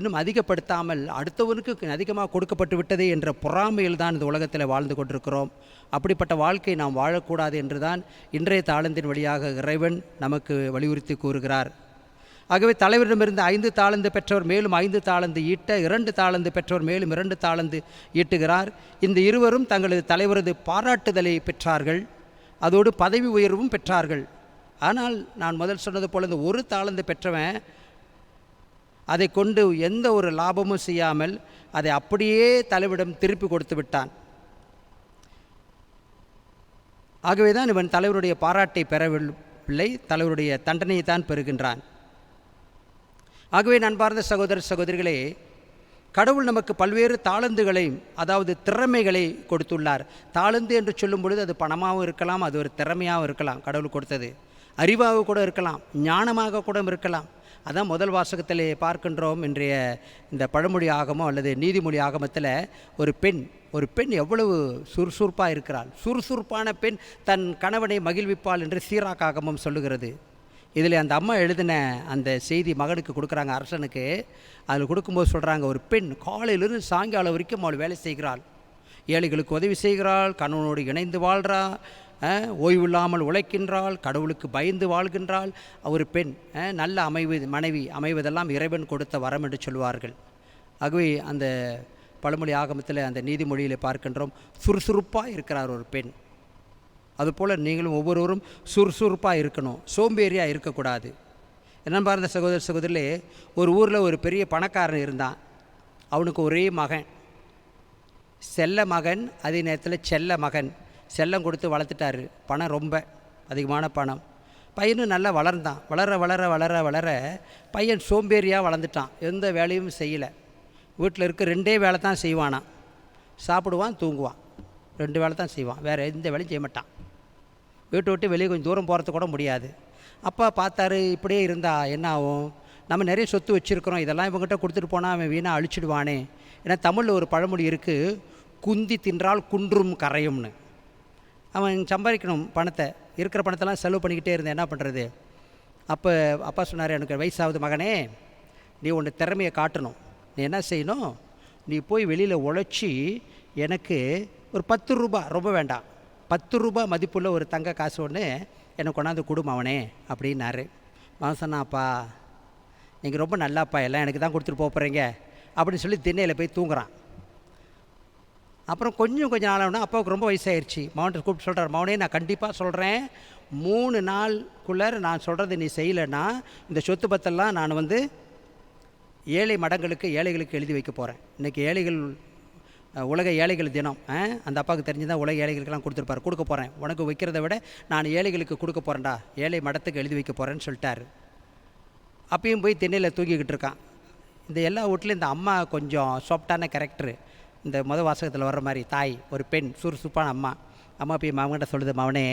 இன்னும் அதிகப்படுத்தாமல் அடுத்தவனுக்கு அதிகமாக கொடுக்கப்பட்டு விட்டதே என்ற பொறாமையில் தான் இந்த உலகத்தில் வாழ்ந்து கொண்டிருக்கிறோம். அப்படிப்பட்ட வாழ்க்கை நாம் வாழக்கூடாது என்று தான் இன்றைய தாளந்தின் வழியாக இறைவன் நமக்கு வலியுறுத்தி கூறுகிறார். ஆகவே தலைவரிடமிருந்து 5 தாளந்து பெற்றவர் மேலும் 5 தாளந்து ஈட்ட, 2 தாளந்து பெற்றவர் மேலும் 2 தாளந்து ஈட்டுகிறார். இந்த இருவரும் தங்களது தலைவரது பாராட்டுதலை பெற்றார்கள், அதோடு பதவி உயர்வும் பெற்றார்கள். ஆனால் நான் முதல் சொன்னது போல் இந்த 1 தாளந்து பெற்றவன் அதை கொண்டு எந்த ஒரு லாபமும் செய்யாமல் அதை அப்படியே தலைவரிடம் திருப்பி கொடுத்து விட்டான். ஆகவே தான் இவன் தலைவருடைய பாராட்டை பெறவில்லை, தலைவருடைய தண்டனையை தான் பெறுகின்றான். ஆகவே நண்பார்ந்த சகோதர சகோதரிகளே, கடவுள் நமக்கு பல்வேறு தாளந்துகளை, அதாவது திறமைகளை கொடுத்துள்ளார். தாளந்து என்று சொல்லும் பொழுது அது பணமாகவும் இருக்கலாம், அது ஒரு திறமையாகவும் இருக்கலாம். கடவுள் கொடுத்தது அறிவாக கூட இருக்கலாம், ஞானமாக கூட இருக்கலாம். அதான் முதல் வாசகத்தில் பார்க்கின்றோம். இன்றைய இந்த பழமொழி ஆகமம் அல்லது நீதிமொழி ஆகமத்தில் ஒரு பெண் எவ்வளவு சுறுசுறுப்பாக இருக்கிறாள். சுறுசுறுப்பான பெண் தன் கணவனை மகிழ்விப்பாள் என்று சீராக் ஆகமம் சொல்லுகிறது. இதில் அந்த அம்மா எழுதின அந்த செய்தி மகனுக்கு கொடுக்குறாங்க, அரசனுக்கு. அதில் கொடுக்கும்போது சொல்கிறாங்க, ஒரு பெண் காலையிலிருந்து சாயங்காலம் வரைக்கும் அவள் வேலை செய்கிறாள், ஏழைகளுக்கு உதவி செய்கிறாள், கணவனோடு இணைந்து வாழ்கிறாள், ஓய்வில்லாமல் உழைக்கின்றாள், கடவுளுக்கு பயந்து வாழ்கின்றாள். ஒரு பெண் நல்ல மனைவி அமைவதெல்லாம் இறைவன் கொடுத்த வரம் என்று சொல்வார்கள். ஆகவே அந்த பழமொழி ஆகமத்தில் அந்த நீதிமொழியில் பார்க்கின்றோம், சுறுசுறுப்பாக இருக்கிறார் ஒரு பெண். அதுபோல் நீங்களும் ஒவ்வொருவரும் சுறுசுறுப்பாக இருக்கணும், சோம்பேறியாக இருக்கக்கூடாது. என்ன பார்ந்த சகோதர சகோதரிலே, ஒரு ஊரில் ஒரு பெரிய பணக்காரன் இருந்தான். அவனுக்கு ஒரே மகன், செல்ல மகன், அதே நேரத்தில் செல்ல மகன். செல்லம் கொடுத்து வளர்த்துட்டாரு. பணம் ரொம்ப அதிகமான பணம். பையனும் நல்லா வளர்ந்தான். வளர வளர வளர வளர பையன் சோம்பேறியாக வளர்ந்துட்டான். எந்த வேலையும் செய்யலை. வீட்டில் இருக்க 2 வேலை தான் செய்வானான். சாப்பிடுவான், தூங்குவான், 2 வேலை தான் செய்வான், வேறு எந்த வேலையும் செய்ய மாட்டான். வீட்டை விட்டு வெளியே கொஞ்சம் தூரம் போகிறது கூட முடியாது. அப்பா பார்த்தாரு, இப்படியே இருந்தால் என்ன ஆகும், நம்ம நிறைய சொத்து வச்சுருக்கிறோம், இதெல்லாம் இவங்ககிட்ட கொடுத்துட்டு போனால் அவன் வீணாக அழிச்சிடுவானே. ஏன்னா தமிழில் ஒரு பழமொழி இருக்குது, குந்தி தின்றால் குன்றும் கரையும்னு. அவன் சம்பாதிக்கணும் பணத்தை, இருக்கிற பணத்தெல்லாம் செலவு பண்ணிக்கிட்டே இருந்தேன், என்ன பண்ணுறது. அப்போ அப்பா சொன்னார், எனக்கு வயசாகுது மகனே, நீ உன்னை திறமையை காட்டணும். நீ என்ன செய்யணும், நீ போய் வெளியில் உழைச்சி எனக்கு ஒரு 10 ரூபா, ரொம்ப வேண்டாம், 10 ரூபா மதிப்புள்ள ஒரு தங்க காசு ஒன்று எனக்கு கொண்டாந்து கொடுமா அவனே அப்படின்னாரு. மகன் சொன்னாப்பா, நீங்கள் ரொம்ப நல்லாப்பா, எல்லாம் எனக்கு தான் கொடுத்துட்டு போகிறீங்க அப்படின்னு சொல்லி திண்ணையில் போய் தூங்குறான். அப்புறம் கொஞ்சம் நாளாகனா அப்பாவுக்கு ரொம்ப வயசாகிடுச்சு. மகன்கிட்ட கூப்பிட்டு சொல்கிறார், மகனே நான் கண்டிப்பாக சொல்கிறேன், 3 நாளுக்குள்ளார நான் சொல்கிறது நீ செய்யலைன்னா இந்த சொத்து பத்தெல்லாம் நான் ஏழை மடங்களுக்கு, ஏழைகளுக்கு எழுதி வைக்க போகிறேன். இன்றைக்கி உலக ஏழைகள் தினம். அந்த அப்பாவுக்கு தெரிஞ்சுதான் உலக ஏழைகளுக்கெல்லாம் கொடுத்துருப்பார். கொடுக்க போகிறேன், உனக்கு வைக்கிறத விட நான் ஏழைகளுக்கு கொடுக்க போகிறேன்டா, ஏழை மடத்துக்கு எழுதி வைக்க போகிறேன்னு சொல்லிட்டாரு. அப்பயும் போய் திண்ணையில் தூங்கிக்கிட்டு இருக்கான். இந்த எல்லா வீட்லையும் இந்த அம்மா கொஞ்சம் சாஃப்டான கேரக்டரு. இந்த வாசகத்தில் வர்ற மாதிரி தாய், ஒரு பெண், சுறுசுறுப்பான அம்மா போய் மகன்கிட்ட சொல்லுது, மகனே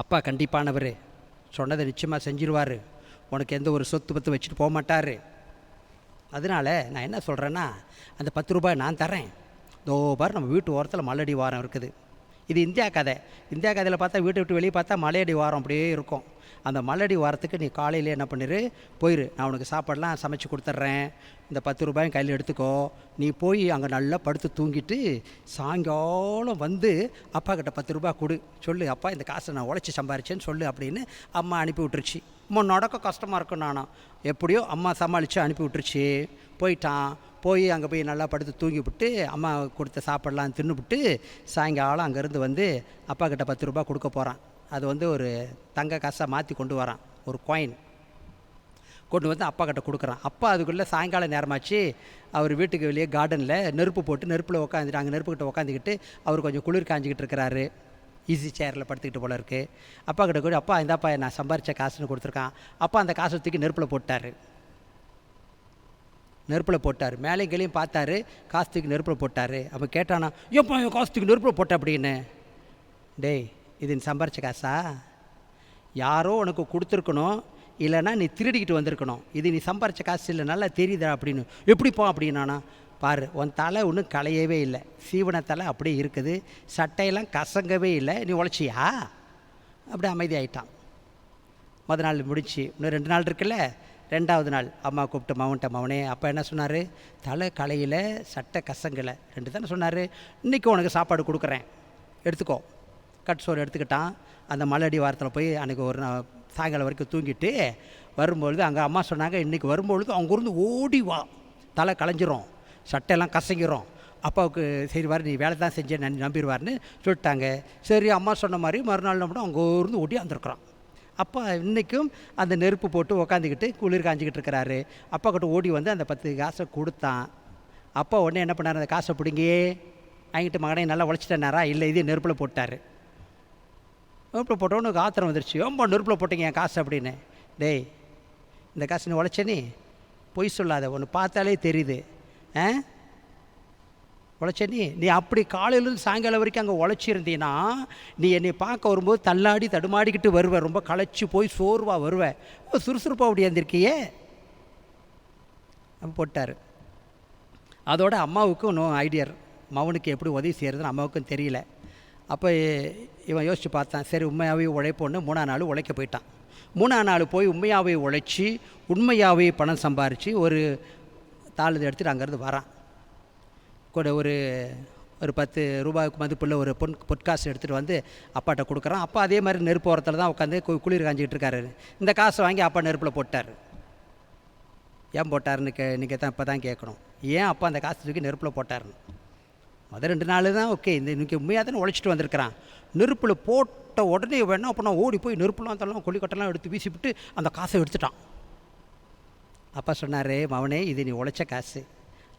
அப்பா கண்டிப்பானவர், சொன்னதை நிச்சயமாக செஞ்சிருவார், உனக்கு எந்த ஒரு சொத்து பத்து வச்சுட்டு போக மாட்டார். அதனால் நான் என்ன சொல்கிறேன்னா, அந்த 10 ரூபாய் நான் தரேன், தோ பார் நம்ம வீட்டு ஓரத்தில் மலையடி வாரம் இருக்குது. இது இந்தியா கதை. இந்தியா கதையில் பார்த்தா வீட்டை விட்டு வெளியே பார்த்தா மலையடி வாரம் அப்படியே இருக்கும். அந்த மலையடி வாரத்துக்கு நீ காலையில் என்ன பண்ணிடு, போயிரு, நான் உனக்கு சாப்பாடெலாம் சமைச்சு கொடுத்துட்றேன், இந்த 10 ரூபாயும் கையில் எடுத்துக்கோ, நீ போய் அங்கே நல்லா படுத்து தூங்கிட்டு சாயங்காலம் வந்து அப்பா கிட்ட 10 ரூபா கொடு, சொல்லு அப்பா இந்த காசை நான் உழைச்சி சம்பாரிச்சேன்னு சொல்லு அப்படின்னு அம்மா அனுப்பி விட்டுருச்சு. அம்மா நடக்க கஷ்டமாக இருக்கும், நானும் எப்படியோ அம்மா சமாளித்து அனுப்பி விட்டுருச்சு. போயிட்டான். போய் அங்கே போய் நல்லா படுத்து தூங்கி விட்டு அம்மா கொடுத்த சாப்பாடெலாம் தின்னுபிட்டு சாயங்காலம் அங்கேருந்து வந்து அப்பா கிட்ட 10 ரூபா கொடுக்க போகிறான். அது வந்து ஒரு தங்க காசாக மாற்றி கொண்டு வரான், ஒரு காயின் கொண்டு வந்து அப்பா கிட்ட கொடுக்குறான். அப்பா அதுக்குள்ளே சாயங்காலம் நேரமாச்சு, அவர் வீட்டுக்கு வெளியே கார்டனில் நெருப்பு போட்டு நெருப்பில் உட்காந்துட்டு அங்கே நெருப்புக்கிட்ட உட்காந்துக்கிட்டு அவர் கொஞ்சம் குளிர் காஞ்சிக்கிட்டு இருக்கிறாரு. ஈஸி சேரில் படுத்துக்கிட்டு போல இருக்குது. அப்பா கிட்ட கூட அப்பா இந்தாப்பா நான் சம்பாரித்த காசுன்னு கொடுத்துருக்கான். அப்பா அந்த காசை தூக்கி நெருப்பில் போட்டார். மேலேயும் கீழேயும் பார்த்தாரு, காசு தூக்கி நெருப்பில் போட்டார். அப்போ கேட்டானா, ஏப்பா என் காசு தூக்கி நெருப்பில் போட்ட அப்படின்னு. டேய், இது நீ சம்பாரித்த காசா? யாரோ உனக்கு கொடுத்துருக்கணும், இல்லைன்னா நீ திருடிக்கிட்டு வந்திருக்கணும். இது நீ சம்பாரித்த காசு இல்லை, நல்லா தெரியுதா அப்படின்னு. எப்படிப்பா அப்படின்னானா, பாரு உன் தலை ஒன்றும் களையவே இல்லை, சீவன தலை அப்படியே இருக்குது, சட்டையெல்லாம் கசங்கவே இல்லை, நீ உழைச்சியா? அப்படியே அமைதியாயிட்டான். மொதல் நாள் முடிச்சு, இன்னும் 2 நாள் இருக்குல்ல. 2வது நாள் அம்மா கூப்பிட்டு மவனே அப்பா என்ன சொன்னார், தலை களையில் சட்டை கசங்கலை 2 தானே சொன்னார், இன்றைக்கி உனக்கு சாப்பாடு கொடுக்குறேன் எடுத்துக்கோ. கட் சோறு எடுத்துக்கிட்டான். அந்த மலையடி வாரத்தில் போய் அன்றைக்கி ஒரு சாயங்காலம் வரைக்கும் தூங்கிட்டு வரும்பொழுது அங்கே அம்மா சொன்னாங்க, இன்றைக்கி வரும்பொழுது அங்கேருந்து ஓடி வா, தலை களைஞ்சிரும், சட்டையெல்லாம் கசங்கிரும். அப்பாவுக்கு சரி வாரு, நீ வேலை தான் செஞ்சேன் நம்பிடுவார்னு சொல்லிட்டாங்க. சரி அம்மா சொன்ன மாதிரி மறுநாள் மட்டும் அங்கேருந்து ஓடி வந்துருக்குறான். அப்பா இன்றைக்கும் அந்த நெருப்பு போட்டு உக்காந்துக்கிட்டு குளிர் காஞ்சிக்கிட்டு இருக்கிறாரு. அப்பா கிட்ட ஓடி வந்து அந்த 10 காசை கொடுத்தான். அப்பா உடனே என்ன பண்ணார், அந்த காசை பிடிங்கியே வாங்கிட்டு மகனை நல்லா உழைச்சிட்டேனாரா? இல்லை, இதே நெருப்பில் போட்டார். நெருப்பில் போட்டவனுக்கு ஆத்திரம் வந்துருச்சு, ரொம்ப நெருப்பில் போட்டீங்க என் காசு அப்படின்னு. டேய், இந்த காசு நீ உழைச்ச, நீ பொய் சொல்லாத, ஒன்று பார்த்தாலே தெரியுது, உழைச்ச நீ அப்படி காலையிலேருந்து சாயங்காலம் வரைக்கும் அங்கே உழைச்சிருந்தீன்னா நீ என்னை பார்க்க வரும்போது தள்ளாடி தடுமாடிக்கிட்டு வருவேன், ரொம்ப களைச்சி போய் சோர்வாக வருவேன், சுறுசுறுப்பாக ஓடியாந்திருக்கியே போட்டார். அதோட அம்மாவுக்கும் இன்னும் ஐடியர், மவனுக்கு எப்படி உதவி செய்கிறதுன்னு அம்மாவுக்கும் தெரியல. அப்போ இவன் யோசித்து பார்த்தான், சரி உண்மையாகவே உழைப்போன்னு 3ஆம் நாள் உழைக்க போயிட்டான். 3ஆம் நாள் போய் உண்மையாகவே உழைச்சி உண்மையாகவே பணம் சம்பாரித்து ஒரு தாள் எடுத்துகிட்டு அங்கேருந்து வரான். கூட ஒரு 10 ரூபாய்க்கு மதிப்புள்ள ஒரு பொற்காசு எடுத்துகிட்டு வந்து அப்பாட்ட கொடுக்குறான். அப்பா அதே மாதிரி நெருப்பு ஓரத்தில் தான் உட்காந்து குளிர் காஞ்சிக்கிட்டு இருக்காரு. இந்த காசை வாங்கி அப்பா நெருப்பில் போட்டார். ஏன் போட்டாருன்னு நீங்கள் தான் இப்போ தான் கேட்கணும், ஏன் அப்பா அந்த காசு தூக்கி நெருப்பில் போட்டாருன்னு. முதல் 2 நாள் தான் ஓகே, இந்த இன்றைக்கி உண்மையாக தானே உழைச்சிட்டு வந்திருக்கிறான். நெருப்பில் போட்ட உடனே வேணா அப்போ நான் ஓடி போய் நெருப்புலாம் தள்ளலாம் கொல்லிக்கட்டெல்லாம் எடுத்து வீசிவிட்டு அந்த காசை எடுத்துட்டான். அப்பா சொன்னார், மவனே இது நீ உழைச்ச காசு,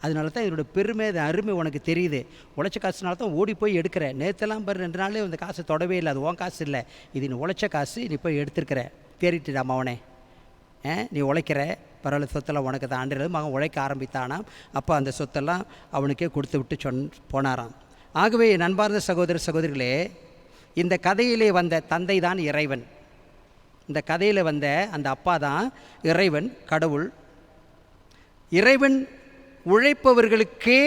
அதனால தான் இதனோட பெருமை அருமை உனக்கு தெரியுது, உழைச்ச காசுனால தான் ஓடி போய் எடுக்கிற. நேற்றெல்லாம் பாரு 2 நாளே அந்த காசை தொடவே இல்லை, அது உன் காசு இல்லை, இது நீ உழைச்ச காசு, நீ போய் எடுத்துருக்கிற, தேறிட்டுடா மவனே, நீ உழைக்கிற, பரவாயில்ல, சொத்தெல்லாம் உனக்கு தான் ஆண்டு. மகன் உழைக்க ஆரம்பித்தானாம். அப்போ அந்த சொத்தெல்லாம் அவனுக்கே கொடுத்து விட்டு போனாராம். ஆகவே நண்பார்ந்த சகோதர சகோதரிகளே, இந்த கதையிலே வந்த தந்தை தான் இறைவன், இந்த கதையில் வந்த அந்த அப்பா தான் இறைவன், கடவுள். இறைவன் உழைப்பவர்களுக்கே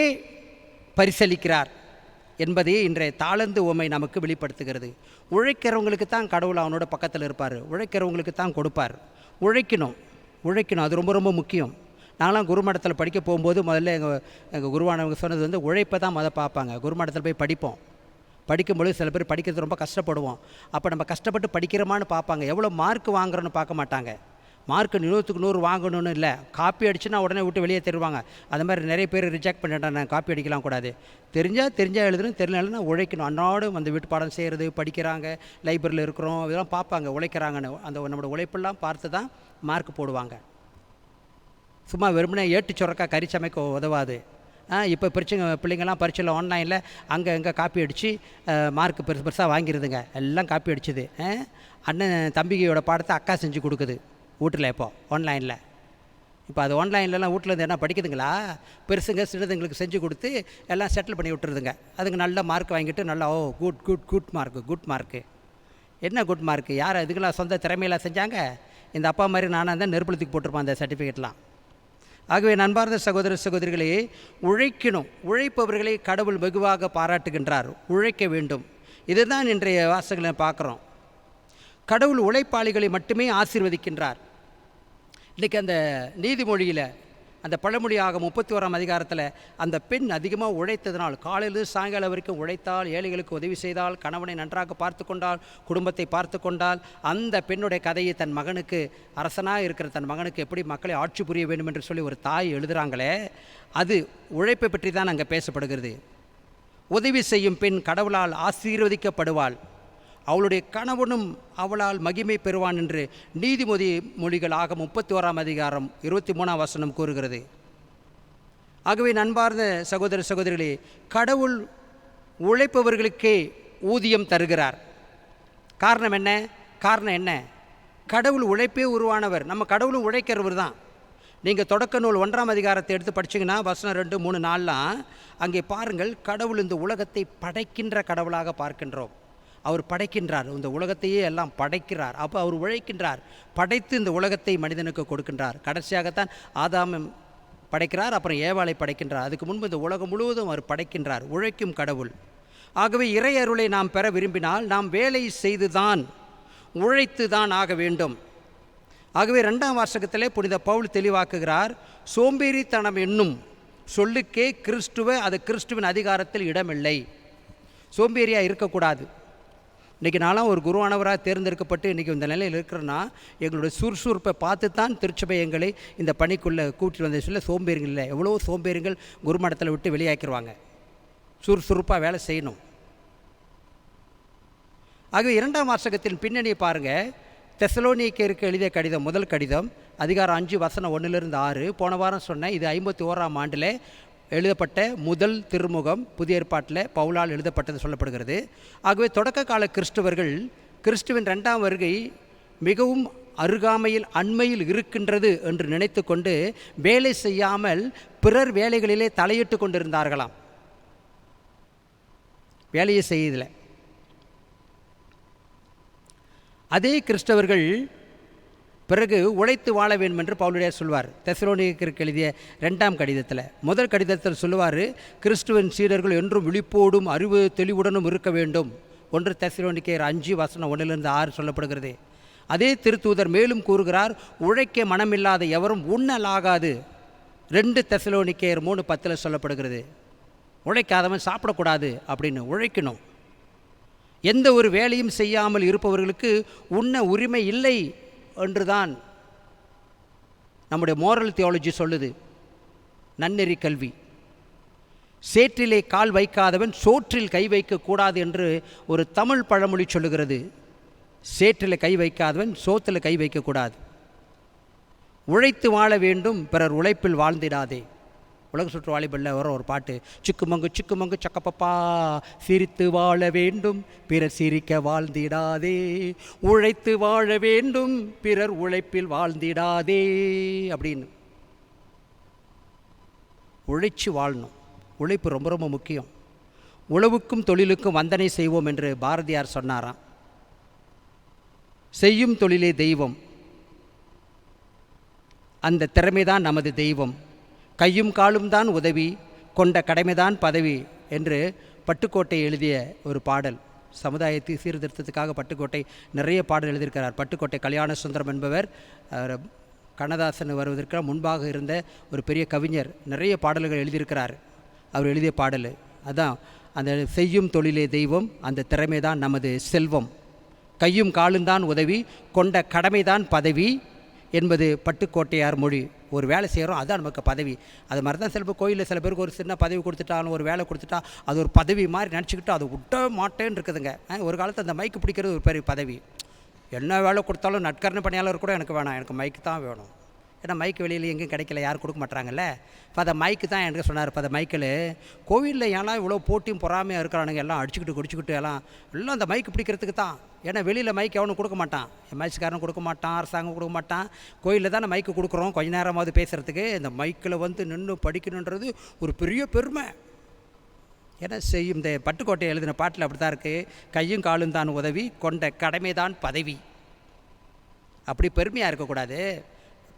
பரிசளிக்கிறார் என்பதே இன்றைய தாளந்து உவமை நமக்கு வெளிப்படுத்துகிறது. உழைக்கிறவங்களுக்கு தான் கடவுள் அவனோட பக்கத்தில் இருப்பார், உழைக்கிறவங்களுக்கு தான் கொடுப்பார். உழைக்கணும், அது ரொம்ப ரொம்ப முக்கியம். நாங்களாம் குருமடத்தில் படிக்க போகும்போது முதல்ல எங்கள் குருவானவங்க சொன்னது வந்து உழைப்பை தான் பார்ப்பாங்க. குருமடத்தில் போய் படிக்கும்பொழுது சில பேர் படிக்கிறது ரொம்ப கஷ்டப்படுவோம். அப்போ நம்ம கஷ்டப்பட்டு படிக்கிறோமான்னு பார்ப்பாங்க, எவ்வளோ மார்க் வாங்குறோன்னு பார்க்க மாட்டாங்க. மார்க்கு 100க்கு 100 வாங்கணும்னு இல்லை, காப்பி அடிச்சுன்னா உடனே விட்டு வெளியே தருவாங்க. அது மாதிரி நிறைய பேர் ரிஜெக்ட் பண்ணிட்டேன், நான் காப்பி அடிக்கலாம் கூடாது, தெரிஞ்சால் எழுதணும், தெரியலன்னா உழைக்கணும். அன்றாடம் அந்த வீட்டு பாடம் செய்கிறது, படிக்கிறாங்க, லைப்ரரியில் இருக்கிறோம், இதெல்லாம் பார்ப்பாங்க உழைக்கிறாங்கன்னு. அந்த நம்மளோட உழைப்பெல்லாம் பார்த்து தான் மார்க் போடுவாங்க. சும்மா வெறுமனே ஏட்டு சுரக்கா கறி சமைக்க உதவாது. இப்போ பிள்ளைங்கள்லாம் பரீட்சையில் ஆன்லைனில் அங்கே காப்பி அடித்து மார்க் பெருசாக வாங்கிடுதுங்க, எல்லாம் காப்பி அடிச்சுது. அண்ணன் தம்பிகையோட பாடத்தை அக்கா செஞ்சு கொடுக்குது வீட்டில். இப்போ ஆன்லைனில், இப்போ அது ஆன்லைன்லலாம் வீட்டில் இருந்து என்ன படிக்குதுங்களா, பெருசுங்க சின்னதுங்களுக்கு செஞ்சு கொடுத்து எல்லாம் செட்டில் பண்ணி விட்டுருதுங்க. அதுக்கு நல்ல மார்க் வாங்கிட்டு நல்லா குட் மார்க்கு. என்ன குட் மார்க்கு? யார் இதுக்கெல்லாம் சொந்த திறமையெல்லாம் செஞ்சாங்க? இந்த அப்பா மாதிரி நானாக தான் நெருப்புலத்துக்கு போட்டிருப்பான் அந்த சர்டிஃபிகேட்லாம். ஆகவே நண்பார்ந்த சகோதர சகோதரிகளே, உழைக்கணும். உழைப்பவர்களை கடவுள் வெகுவாக பாராட்டுகின்றார். உழைக்க வேண்டும். இதுதான் இன்றைய வாசகங்களை பார்க்குறோம். கடவுள் உழைப்பாளிகளை மட்டுமே ஆசீர்வதிக்கின்றார். இன்றைக்கி அந்த நீதிமொழியில் அந்த பழமொழியாக 31ஆம் அதிகாரத்தில் அந்த பெண் அதிகமாக உழைத்ததனால், காலையிலிருந்து சாயங்காலம் வரைக்கும் உழைத்தால், ஏழைகளுக்கு உதவி செய்தால், கணவனை நன்றாக பார்த்து கொண்டால், குடும்பத்தை பார்த்து கொண்டால், அந்த பெண்ணுடைய கதையை தன் மகனுக்கு, அரசனாக இருக்கிற தன் மகனுக்கு எப்படி மக்களை ஆட்சி புரிய வேண்டும் என்று சொல்லி ஒரு தாய் எழுதுகிறாங்களே, அது உழைப்பை பற்றி தான் அங்கே பேசப்படுகிறது. உதவி செய்யும் பெண் கடவுளால் ஆசீர்வதிக்கப்படுவாள், அவளுடைய கணவனும் அவளால் மகிமை பெறுவான் என்று நீதிமொழிகளாக 31ஆம் அதிகாரம் 23ஆம் வசனம் கூறுகிறது. ஆகவே நண்பார்ந்த சகோதர சகோதரிகளே, கடவுள் உழைப்பவர்களுக்கே ஊதியம் தருகிறார். காரணம் என்ன? கடவுள் உழைப்பே உருவானவர். நம்ம கடவுளும் உழைக்கிறவர் தான். நீங்கள் தொடக்க நூல் 1ஆம் அதிகாரத்தை எடுத்து படிச்சிங்கன்னா வசனம் 2, 3, 4 அங்கே பாருங்கள், கடவுள் இந்த உலகத்தை படைக்கின்ற கடவுளாக பார்க்கின்றோம். அவர் படைக்கின்றார், இந்த உலகத்தையே எல்லாம் படைக்கிறார். அப்போ அவர் உழைக்கின்றார், படைத்து இந்த உலகத்தை மனிதனுக்கு கொடுக்கின்றார். கடைசியாகத்தான் ஆதாம் படைக்கிறார், அப்புறம் ஏவாளை படைக்கின்றார். அதுக்கு முன்பு இந்த உலகம் முழுவதும் அவர் படைக்கின்றார். உழைக்கும் கடவுள். ஆகவே இறை அருளை நாம் பெற விரும்பினால் நாம் வேலை செய்துதான், உழைத்து தான் ஆக வேண்டும். ஆகவே 2ஆம் வாசகத்திலே புனித பவுல் தெளிவாக்குகிறார், சோம்பேறித்தனம் என்னும் சொல்லுக்கே கிறிஸ்துவின் அதிகாரத்தில் இடமில்லை. சோம்பேறியாக இருக்கக்கூடாது. இன்றைக்கி நான்லாம் ஒரு குருவானவராக தேர்ந்தெடுக்கப்பட்டு இன்றைக்கி இந்த நிலையில் இருக்கிறேன்னா, எங்களுடைய சுறுசுறுப்பை பார்த்து தான் திருச்சபை எங்களை இந்த பணிக்குள்ளே கூட்டிட்டு வந்த சொல்ல சோம்பேறிகள் இல்லை. எவ்வளோ சோம்பேறிகள் குருமடத்தில் விட்டு வெளியாக்கிடுவாங்க. சுறுசுறுப்பாக வேலை செய்யணும். ஆகவே 2ஆம் வாசகத்தின் பின்னணியை பாருங்கள். தெசலோனிக்கேயருக்கு எழுதிய கடிதம், முதல் கடிதம், அதிகாரம் 5 வசனம் 1-6. போன வாரம் சொன்னேன், இது 51ஆம் ஆண்டில் எழுதப்பட்ட முதல் திருமுகம், புதிய ஏற்பாட்டில் பவுலால் எழுதப்பட்டது சொல்லப்படுகிறது. ஆகவே தொடக்க கால கிறிஸ்தவர்கள் கிறிஸ்துவின் 2ஆம் வருகை மிகவும் அருகாமையில், அண்மையில் இருக்கின்றது என்று நினைத்து கொண்டு வேலை செய்யாமல் பிறர் வேலைகளிலே தலையிட்டு கொண்டிருந்தார்களாம். வேலையை செய்யதில்லை. அதே கிறிஸ்தவர்கள் பிறகு உழைத்து வாழ வேண்டும் என்று பவுலுடைய சொல்வார். தெசலோனிக்கேயருக்கு எழுதிய 2ஆம் கடிதத்தில், முதல் கடிதத்தில் சொல்லுவார், கிறிஸ்துவின் சீடர்கள் என்றும் விழிப்போடும் அறிவு தெளிவுடனும் இருக்க வேண்டும். 1 தெசலோனிக்கேயர் 5 வசனம் 1-6 சொல்லப்படுகிறது. அதே திருத்தூதர் மேலும் கூறுகிறார், உழைக்க மனமில்லாத எவரும் உண்ணலாகாது. 2 தெசலோனிக்கேயர் 3:10 சொல்லப்படுகிறது. உழைக்காதவன் சாப்பிடக்கூடாது அப்படின்னு. உழைக்கணும். எந்த ஒரு வேலையும் செய்யாமல் இருப்பவர்களுக்கு உண்ண உரிமை இல்லை என்றுதான் நம்முடைய மோரல் தியாலஜி சொல்லுது. நன்னெறி கல்வி. சேற்றிலே கால் வைக்காதவன் சோற்றில் கை வைக்கக்கூடாது என்று ஒரு தமிழ் பழமொழி சொல்லுகிறது. சேற்றில் கை வைக்காதவன் சோற்றில் கை வைக்கக்கூடாது. உழைத்து வாழ வேண்டும், பிறர் உழைப்பில் வாழ்ந்திடாதே. உலக சுற்று வாலிபல்ல வர ஒரு பாட்டு, சிக்குமங்கு சிக்குமங்கு சக்கப்பப்பா, சிரித்து வாழ வேண்டும் பிறர் சிரிக்க வாழ்ந்திடாதே, உழைத்து வாழ வேண்டும் பிறர் உழைப்பில் வாழ்ந்திடாதே அப்படின்னு. உழைச்சி வாழணும். உழைப்பு ரொம்ப ரொம்ப முக்கியம். உழவுக்கும் தொழிலுக்கும் வந்தனை செய்வோம் என்று பாரதியார் சொன்னாராம். செய்யும் தொழிலே தெய்வம், அந்த திறமைதான் நமது தெய்வம், கையும் காலும் தான் உதவி, கொண்ட கடமைதான் பதவி என்று பட்டுக்கோட்டை எழுதிய ஒரு பாடல். சமுதாயத்தை சீர்திருத்தத்துக்காக பட்டுக்கோட்டை நிறைய பாடல் எழுதியிருக்கிறார். பட்டுக்கோட்டை கல்யாண சுந்தரம் என்பவர் கண்ணதாசன் வருவதற்கு முன்பாக இருந்த ஒரு பெரிய கவிஞர். நிறைய பாடல்கள் எழுதியிருக்கிறார். அவர் எழுதிய பாடல் அதான், அந்த செய்யும் தொழிலே தெய்வம், அந்த திறமை தான் நமது செல்வம், கையும் காலும் தான் உதவி, கொண்ட கடமைதான் பதவி என்பது பட்டுக்கோட்டையார் மொழி. ஒரு வேலை செய்கிறோம், அதுதான் நமக்கு பதவி. அது மாதிரி தான் சில பேர் கோயிலில் சில பேருக்கு ஒரு சின்ன பதவி கொடுத்துட்டாலும், ஒரு வேலை கொடுத்துட்டா அது ஒரு பதவி மாதிரி நினச்சிக்கிட்டு அது விட்ட மாட்டேன்னு இருக்குதுங்க. ஒரு காலத்தில் அந்த மைக்கு பிடிக்கிறது ஒரு பெரிய பதவி. என்ன வேலை கொடுத்தாலும் நட்கரணை பணியாளர் கூட எனக்கு வேணாம், எனக்கு மைக்கு தான் வேணும். ஏன்னா மைக்கு வெளியில் எங்கேயும் கிடைக்கல, யாரும் கொடுக்க மாட்டாங்கல்ல. இப்போ அதை மைக்கு தான் எனக்கு சொன்னார். இப்போ அதை மைக்கில் கோவிலில் ஏன்லாம் இவ்வளோ போட்டியும் பொறாமையாக இருக்கிறானுங்க, எல்லாம் அடிச்சுக்கிட்டு குடிச்சிக்கிட்டு எல்லாம் அந்த மைக்கு பிடிக்கிறதுக்கு தான். ஏன்னா வெளியில் மைக்கு எவனும் கொடுக்க மாட்டான், எம்எல்சிக்காரனும் கொடுக்க மாட்டான், அரசாங்கம் கொடுக்க மாட்டான். கோயிலில் தான் மைக்கு கொடுக்குறோம் கொஞ்ச நேரமாவது பேசுகிறதுக்கு. இந்த மைக்கில் வந்து நின்று படிக்கணுன்றது ஒரு பெரிய பெருமை. ஏன்னா செய்யும் இந்த பட்டுக்கோட்டை எழுதின பாட்டில் அப்படி தான் இருக்குது, கையும் காலும் தான் உதவி, கொண்ட கடமை தான் பதவி. அப்படி பெருமையாக இருக்கக்கூடாது,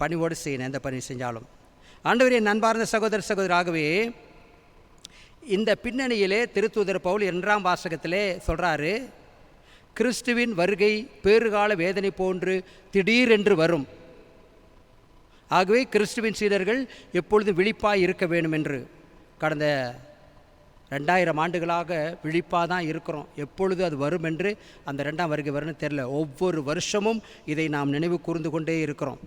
பணிவோடு செய்யணும் எந்த பணி செஞ்சாலும். ஆண்டவரே, அன்பார்ந்த சகோதர சகோதராகவே இந்த பின்னணியிலே திருத்தூதர் பவுல் 2ஆம் வாசகத்திலே சொல்கிறாரு, கிறிஸ்துவின் வருகை பேறுகால வேதனை போன்று திடீரென்று வரும். ஆகவே கிறிஸ்துவின் சீடர்கள் எப்பொழுதும் விழிப்பாய் இருக்க வேண்டும் என்று. கடந்த 2000 ஆண்டுகளாக விழிப்பாக தான் இருக்கிறோம். எப்பொழுது அது வரும் என்று, அந்த 2ஆம் வருகை வரும்னு தெரியல. ஒவ்வொரு வருஷமும் இதை நாம் நினைவு கூர்ந்து கொண்டே இருக்கிறோம்.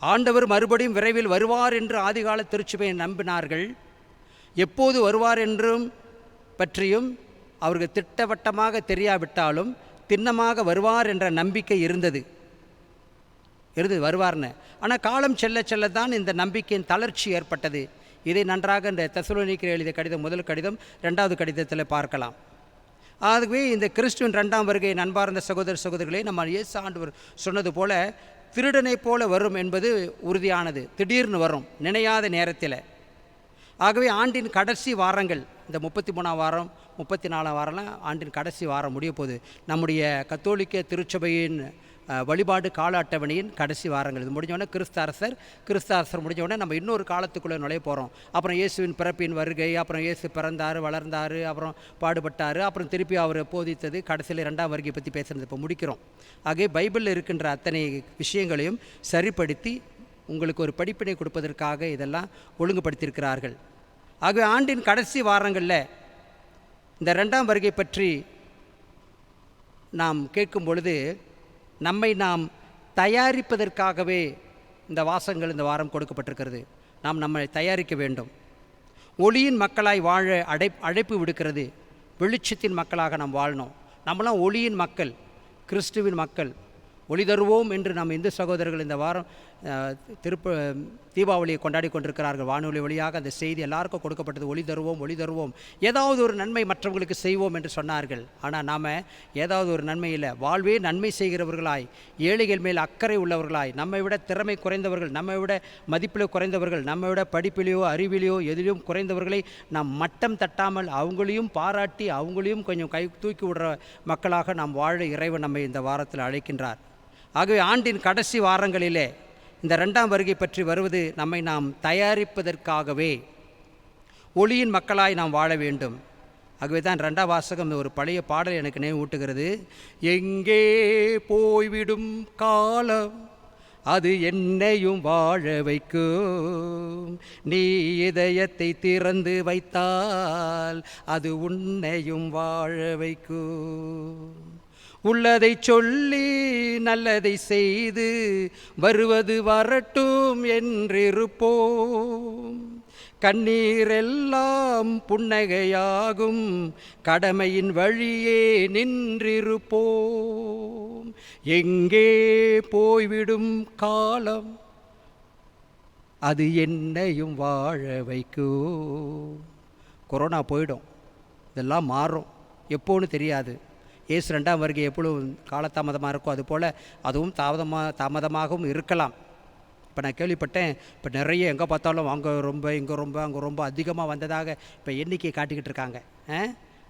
ஆண்டவர் மறுபடியும் விரைவில் வருவார் என்று ஆதிகால திருச்சபையை நம்பினார்கள். எப்போது வருவார் என்றும் பற்றியும் அவர்கள் திட்டவட்டமாக தெரியாவிட்டாலும் திண்ணமாக வருவார் என்ற நம்பிக்கை இருந்தது வருவார்னு. ஆனால் காலம் செல்ல செல்ல தான் இந்த நம்பிக்கையின் தளர்ச்சி ஏற்பட்டது. இதை நன்றாக இந்த தெசலோனிக்கேயர் எழுதிய கடிதம், முதல் கடிதம் 2வது கடிதத்தில் பார்க்கலாம். ஆகவே இந்த கிறிஸ்துவின் 2ஆம் வருகை அன்பார்ந்த சகோதர சகோதரிகளே, நம்ம இயேசு ஆண்டவர் சொன்னது போல திருடனை போல வரும் என்பது உறுதியானது. திடீர்னு வரும், நினையாத நேரத்தில். ஆகவே ஆண்டின் கடைசி வாரங்கள், இந்த 33ஆம் வாரம் 34ஆம் வாரம்லாம் ஆண்டின் கடைசி வாரம் முடிய போகுது. நம்முடைய கத்தோலிக்க திருச்சபையின் வழிபாடு கால அட்டவணையின் கடைசி வாரங்கள். இது முடிஞ்சோடனே கிறிஸ்து அரசர் முடிஞ்சோடனே நம்ம இன்னொரு காலத்துக்குள்ளே நுழைய போகிறோம். அப்புறம் இயேசுவின் பிறப்பின் வருகை, அப்புறம் இயேசு பிறந்தார், வளர்ந்தார், அப்புறம் பாடுபட்டார், அப்புறம் திருப்பி அவர் போதித்தது, கடைசியில் 2ஆம் வருகை பற்றி பேசுகிறது இப்போ முடிக்கிறோம். ஆகவே பைபிளில் இருக்கின்ற அத்தனை விஷயங்களையும் சரிப்படுத்தி உங்களுக்கு ஒரு படிப்பினை கொடுப்பதற்காக இதெல்லாம் ஒழுங்குபடுத்தியிருக்கிறார்கள். ஆகவே ஆண்டின் கடைசி வாரங்களில் இந்த 2ஆம் வருகை பற்றி நாம் கேட்கும் பொழுது நம்மை நாம் தயாரிப்பதற்காகவே இந்த வாசகங்கள் இந்த வாரம் கொடுக்கப்பட்டிருக்கிறது. நாம் நம்மை தயாரிக்க வேண்டும். ஒளியின் மக்களாய் வாழ அழைப்பு விடுக்கிறது. வெளிச்சத்தின் மக்களாக நாம் வாழணும். நம்மளாம் ஒளியின் மக்கள், கிறிஸ்துவின் மக்கள். ஒளி தருவோம் என்று நம் இந்து சகோதரர்கள் இந்த வாரம் தீபாவளியை கொண்டாடி கொண்டிருக்கிறார்கள். வானொலி வழியாக அந்த செய்தி எல்லாருக்கும் கொடுக்கப்பட்டது. ஒளி தருவோம், ஒளி தருவோம், ஏதாவது ஒரு நன்மை மற்றவங்களுக்கு செய்வோம் என்று சொன்னார்கள். ஆனால் நாம் ஏதாவது ஒரு நன்மை இல்லை, வாழ்வே நன்மை செய்கிறவர்களாய், ஏழைகள் மேல் அக்கறை உள்ளவர்களாய், நம்மை விட திறமை குறைந்தவர்கள், நம்மை விட மதிப்பில் குறைந்தவர்கள், நம்மை விட படிப்பிலேயோ அறிவிலையோ எதிலும் குறைந்தவர்களை நாம் மட்டம் தட்டாமல் அவங்களையும் பாராட்டி அவங்களையும் கொஞ்சம் கை தூக்கி விடுற மக்களாக நாம் வாழ இறைவன் நம்மை இந்த வாரத்தில் அழைக்கின்றார். ஆகவே ஆண்டின் கடைசி வாரங்களிலே இந்த 2ஆம் வருகை பற்றி வருவது நம்மை நாம் தயாரிப்பதற்காகவே. ஒளியின் மக்களாய் நாம் வாழ வேண்டும். ஆகவே தான் 2ஆம் வாசகம் ஒரு பழைய பாடல் எனக்கு நினைவூட்டுகிறது. எங்கே போய்விடும் காலம் அது என்னையும் வாழ வைக்கும், நீ இதயத்தை திறந்து வைத்தால் அது உன்னையும் வாழ வைக்கும். உள்ளதை சொல்லி நல்லதை செய்து வருவது வரட்டும் என்றிருப்போம். கண்ணீரெல்லாம் புன்னகையாகும், கடமையின் வழியே நின்றிருப்போம். எங்கே போய்விடும் காலம் அது என்னையும் வாழ வைக்கும். கொரோனா போயிடும், இதெல்லாம் மாறும், எப்போன்னு தெரியாது. இயேசு 2ஆம் வருகை எப்பொழுதும் காலதாமதமாக இருக்கும், அதுபோல் அதுவும் தாமதமாகவும் இருக்கலாம். இப்போ நான் கேள்விப்பட்டேன், இப்போ நிறைய எங்கே பார்த்தாலும் அங்கே ரொம்ப இங்கே ரொம்ப அங்கே ரொம்ப அதிகமாக வந்ததாக இப்போ எண்ணிக்கையை காட்டிக்கிட்டு இருக்காங்க.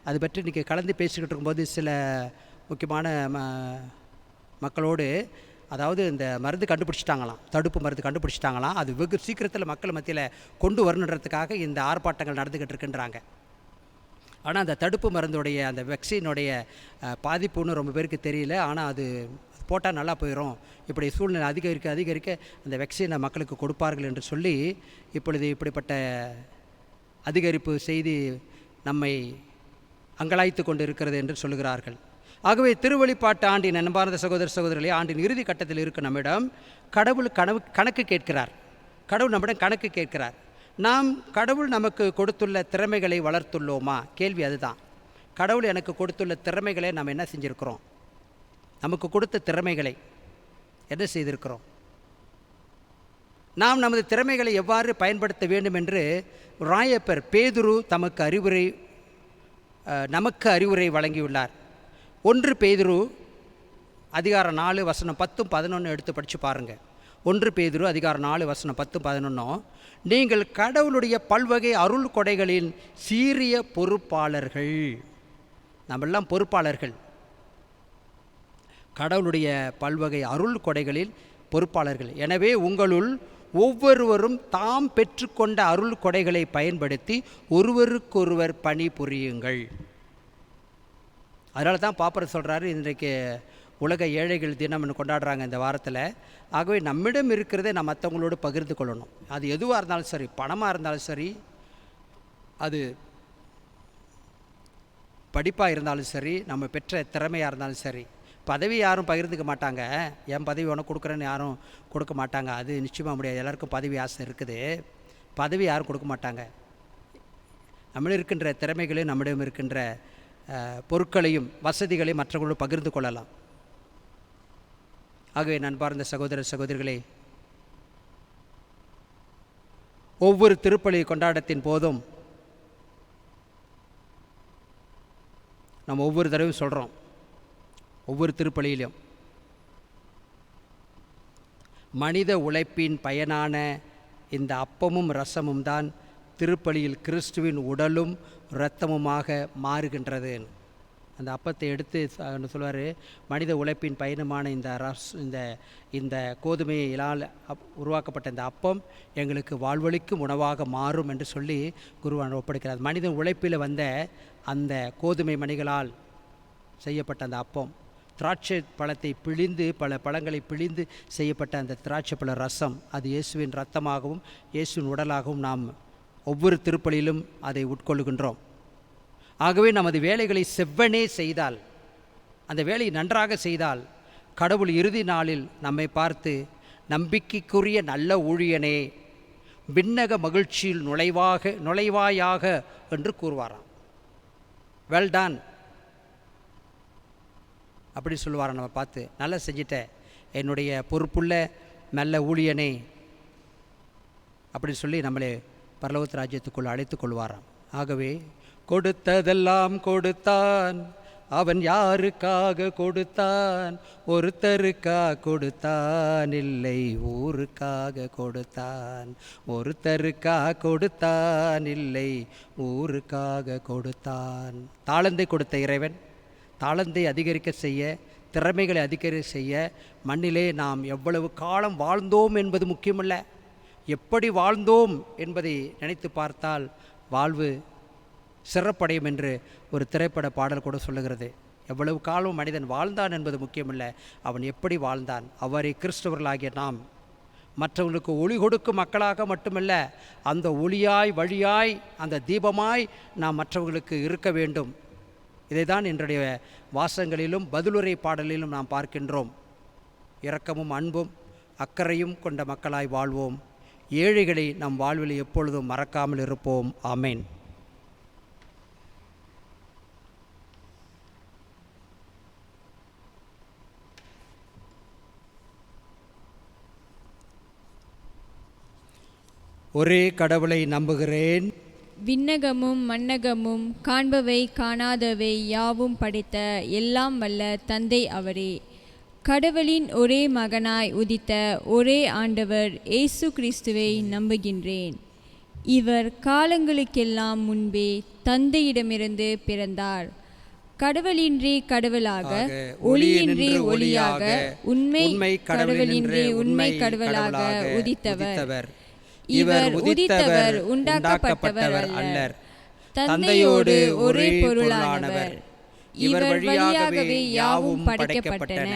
அது பற்றி இன்றைக்கி கலந்து பேசிக்கிட்டு இருக்கும்போது சில முக்கியமான மக்களோடு, அதாவது இந்த மருந்து கண்டுபிடிச்சிட்டாங்களாம், தடுப்பு மருந்து கண்டுபிடிச்சிட்டாங்களாம், அது வெகு சீக்கிரத்தில் மக்கள் மத்தியில் கொண்டு வரணுன்றதுக்காக இந்த ஆர்ப்பாட்டங்கள் நடந்துக்கிட்டு இருக்குன்றாங்க. ஆனால் அந்த தடுப்பு மருந்துடைய அந்த வேக்சினுடைய பாதிப்புன்னு ரொம்ப பேருக்கு தெரியல. ஆனால் அது போட்டால் நல்லா போயிடும், இப்படி சூழ்நிலை அதிகரிக்க அந்த வேக்சினை மக்களுக்கு கொடுப்பார்கள் என்று சொல்லி இப்பொழுது இப்படிப்பட்ட அதிகரிப்பு செய்தி நம்மை அங்கலாய்த்து கொண்டு இருக்கிறது என்று சொல்கிறார்கள். ஆகவே திருவெளிப்பாட்டு ஆண்டின் அன்பார்ந்த சகோதர சகோதரிகளே, ஆண்டின் இறுதி கட்டத்தில் இருக்க நம்மிடம் கடவுள் கணக்கு கேட்கிறார். கடவுள் நம்மிடம் கணக்கு கேட்கிறார். நாம் கடவுள் நமக்கு கொடுத்துள்ள திறமைகளை வளர்த்துள்ளோமா? கேள்வி அதுதான். கடவுள் எனக்கு கொடுத்துள்ள திறமைகளை நாம் என்ன செஞ்சுருக்கிறோம்? நமக்கு கொடுத்த திறமைகளை என்ன செய்திருக்கிறோம்? நாம் நமது திறமைகளை எவ்வாறு பயன்படுத்த வேண்டும் என்று ராயப்பர் பேதுரு நமக்கு அறிவுரை வழங்கியுள்ளார். 1 பேதுரு அதிகாரம் 4 வசனம் 10-11 எடுத்து படித்து பாருங்கள். 1 பேதுரு அதிகாரம் 4 வசனம் 10-11. நீங்கள் கடவுளுடைய பல்வகை அருள் கொடைகளின் சீரிய பொறுப்பாளர்கள். நம்மெல்லாம் பொறுப்பாளர்கள், கடவுளுடைய பல்வகை அருள் கொடைகளில் பொறுப்பாளர்கள். எனவே உங்களுள் ஒவ்வொருவரும் தாம் பெற்றுக்கொண்ட அருள் கொடைகளை பயன்படுத்தி ஒருவருக்கொருவர் பணி புரியுங்கள். அதனால தான் பாப்பர் சொல்கிறாரு, இன்றைக்கு உலக ஏழைகள் தினம்னு கொண்டாடுறாங்க இந்த வாரத்தில். ஆகவே நம்மிடம் இருக்கிறதை நம்ம மற்றவங்களோடு பகிர்ந்து கொள்ளணும். அது எதுவாக இருந்தாலும் சரி, பணமாக இருந்தாலும் சரி, அது படிப்பாக இருந்தாலும் சரி, நம்ம பெற்ற திறமையாக இருந்தாலும் சரி. பதவி யாரும் பகிர்ந்துக்க மாட்டாங்க. என் பதவி உனக்கு கொடுக்குறேன்னு யாரும் கொடுக்க மாட்டாங்க. அது நிச்சயமாக முடியாது. எல்லாருக்கும் பதவி ஆசை இருக்குது. பதவி யாரும் கொடுக்க மாட்டாங்க. நம்மளும் இருக்கின்ற திறமைகளையும் நம்மிடம் இருக்கின்ற பொருட்களையும் வசதிகளையும் மற்றவர்களோடு பகிர்ந்து கொள்ளலாம். ஆகவே நண்பார்ந்த சகோதர சகோதரிகளே, ஒவ்வொரு திருப்பலி கொண்டாட்டத்தின் போதும் நம்ம ஒவ்வொரு தடவையும் சொல்கிறோம், ஒவ்வொரு திருப்பலியிலும் மனித உழைப்பின் பயனான இந்த அப்பமும் ரசமும் தான் திருப்பலியில் கிறிஸ்துவின் உடலும் இரத்தமுமாக மாறுகின்றது. அந்த அப்பத்தை எடுத்து சொல்வார், மனித உழைப்பின் பயணமான இந்த கோதுமையினால் உருவாக்கப்பட்ட இந்த அப்பம் எங்களுக்கு வாழ்வளிக்கும் உணவாக மாறும் என்று சொல்லி குருவான் ஒப்படைக்கிறார். மனித உழைப்பில் வந்த அந்த கோதுமை மணிகளால் செய்யப்பட்ட அந்த அப்பம், திராட்சை பழத்தை பிழிந்து பல பழங்களை பிழிந்து செய்யப்பட்ட அந்த திராட்சை பழ ரசம், அது இயேசுவின் இரத்தமாகவும் இயேசுவின் உடலாகவும் நாம் ஒவ்வொரு திருப்பலியிலும் அதை உட்கொள்கின்றோம். ஆகவே நமது வேலைகளை செவ்வனே செய்தால், அந்த வேலையை நன்றாக செய்தால், கடவுள் இறுதி நாளில் நம்மை பார்த்து நம்பிக்கைக்குரிய நல்ல ஊழியனே, விண்ணக மகிழ்ச்சியில் நுழைவாயாக என்று கூறுவாராம். வெல் டன் அப்படி சொல்லுவாராம். நம்ம பார்த்து, நல்லா செஞ்சிட்ட என்னுடைய பொறுப்புள்ள நல்ல ஊழியனே அப்படின்னு சொல்லி நம்மளே பரலோக ராஜ்யத்துக்குள் அழைத்து கொள்வாராம். ஆகவே கொடுத்ததெல்லாம் கொடுத்தான், அவன் யாருக்காக கொடுத்தான்? ஒருத்தருக்காக கொடுத்தான், இல்லை ஊருக்காக கொடுத்தான். ஒருத்தருக்காக கொடுத்தான், இல்லை ஊருக்காக கொடுத்தான். தாளந்தை கொடுத்த இறைவன் தாளந்தை அதிகரிக்க செய்ய, திறமைகளை அதிகரிக்க செய்ய, மண்ணிலே நாம் எவ்வளவு காலம் வாழ்ந்தோம் என்பது முக்கியமல்ல, எப்படி வாழ்ந்தோம் என்பதை நினைத்து பார்த்தால் வாழ்வு சிறப்படையும் என்று ஒரு திரைப்பட பாடல் கூட சொல்லுகிறது. எவ்வளவு காலம் மனிதன் வாழ்ந்தான் என்பது முக்கியமல்ல, அவன் எப்படி வாழ்ந்தான். அவரை கிறிஸ்தவர்களாகிய நாம் மற்றவர்களுக்கு ஒளி கொடுக்கும் மக்களாக மட்டுமல்ல, அந்த ஒளியாய் வழியாய் அந்த தீபமாய் நாம் மற்றவர்களுக்கு இருக்க வேண்டும். இதை தான் இன்றைய வாசகங்களிலும் பதிலுரை பாடலிலும் நாம் பார்க்கின்றோம். இரக்கமும் அன்பும் அக்கறையும் கொண்ட மக்களாய் வாழ்வோம். ஏழைகளை நம் வாழ்வில் எப்பொழுதும் மறக்காமல் இருப்போம். ஆமேன். ஒரே கடவுளை நம்புகிறேன், விண்ணகமும் மண்ணகமும் காண்பவை காணாதவை யாவும் படைத்த எல்லாம் வல்ல தந்தை அவரே. கடவுளின் ஒரே மகனாய் உதித்த ஒரே ஆண்டவர் இயேசு கிறிஸ்துவை நம்புகின்றேன். இவர் காலங்களுக்கெல்லாம் முன்பே தந்தையிடமிருந்து பிறந்தார். கடவுளின்றி கடவுளாக, ஒளியின்றி ஒளியாக, உண்மை கடவுளின்றி உண்மை கடவுளாக உதித்தவர். இவர் உதித்தவர், உண்டாக்கப்பட்டவர் அல்லர். தந்தையோடு ஒரே பொருளானவர். இவர் வழியாகவே யாவும் படைக்கப்பட்டன.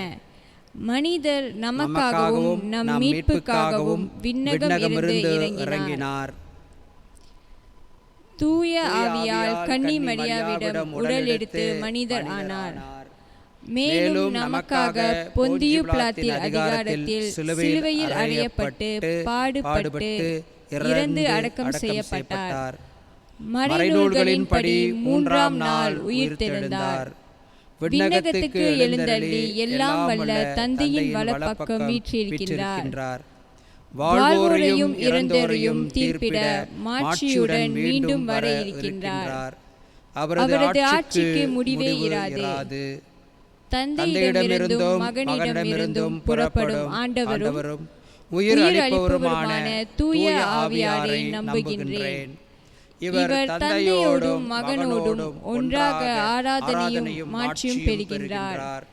மனிதர் நமக்காகவும் நம் மீட்புக்காகவும் விண்ணகமிருந்து இறங்கினார். தூய ஆவியால் கன்னி மரியாவிடம் உடல் எடுத்து மனிதர் ஆனார். மேலும் நமக்காக பொந்தியு பிலாத்தின் அதிகாரத்தில் சிலுவையில் அறையப்பட்டு பாடுபட்டு இறந்து அடக்கம் செய்யப்பட்டார். மறைநூல்களின்படி 3ஆம் நாள் உயிர்த்தெழுந்தார். விண்ணகத்துக்கு எழுந்தள்ளி எல்லாம் வல்ல தந்தையின் வலப்பக்கம் வீற்றிருக்கின்றார். வாழ்வோரையும் இறந்தோரையும் தீர்ப்பிட மாட்சியுடன் மீண்டும் வர இருக்கின்றார். அவரது ஆட்சிக்கு முடிவே இராது. தந்தையிடமிருந்தும் மகனிடமிருந்தும் புறப்படும் ஆண்டவரும் உயிர் அளிப்பவருமான தூய ஆவியாரை நம்புகின்றேன். இவர் தந்தையோடும் மகனோடும் ஒன்றாக ஆராதனையும் மாட்சியும் பெறுகின்றார்.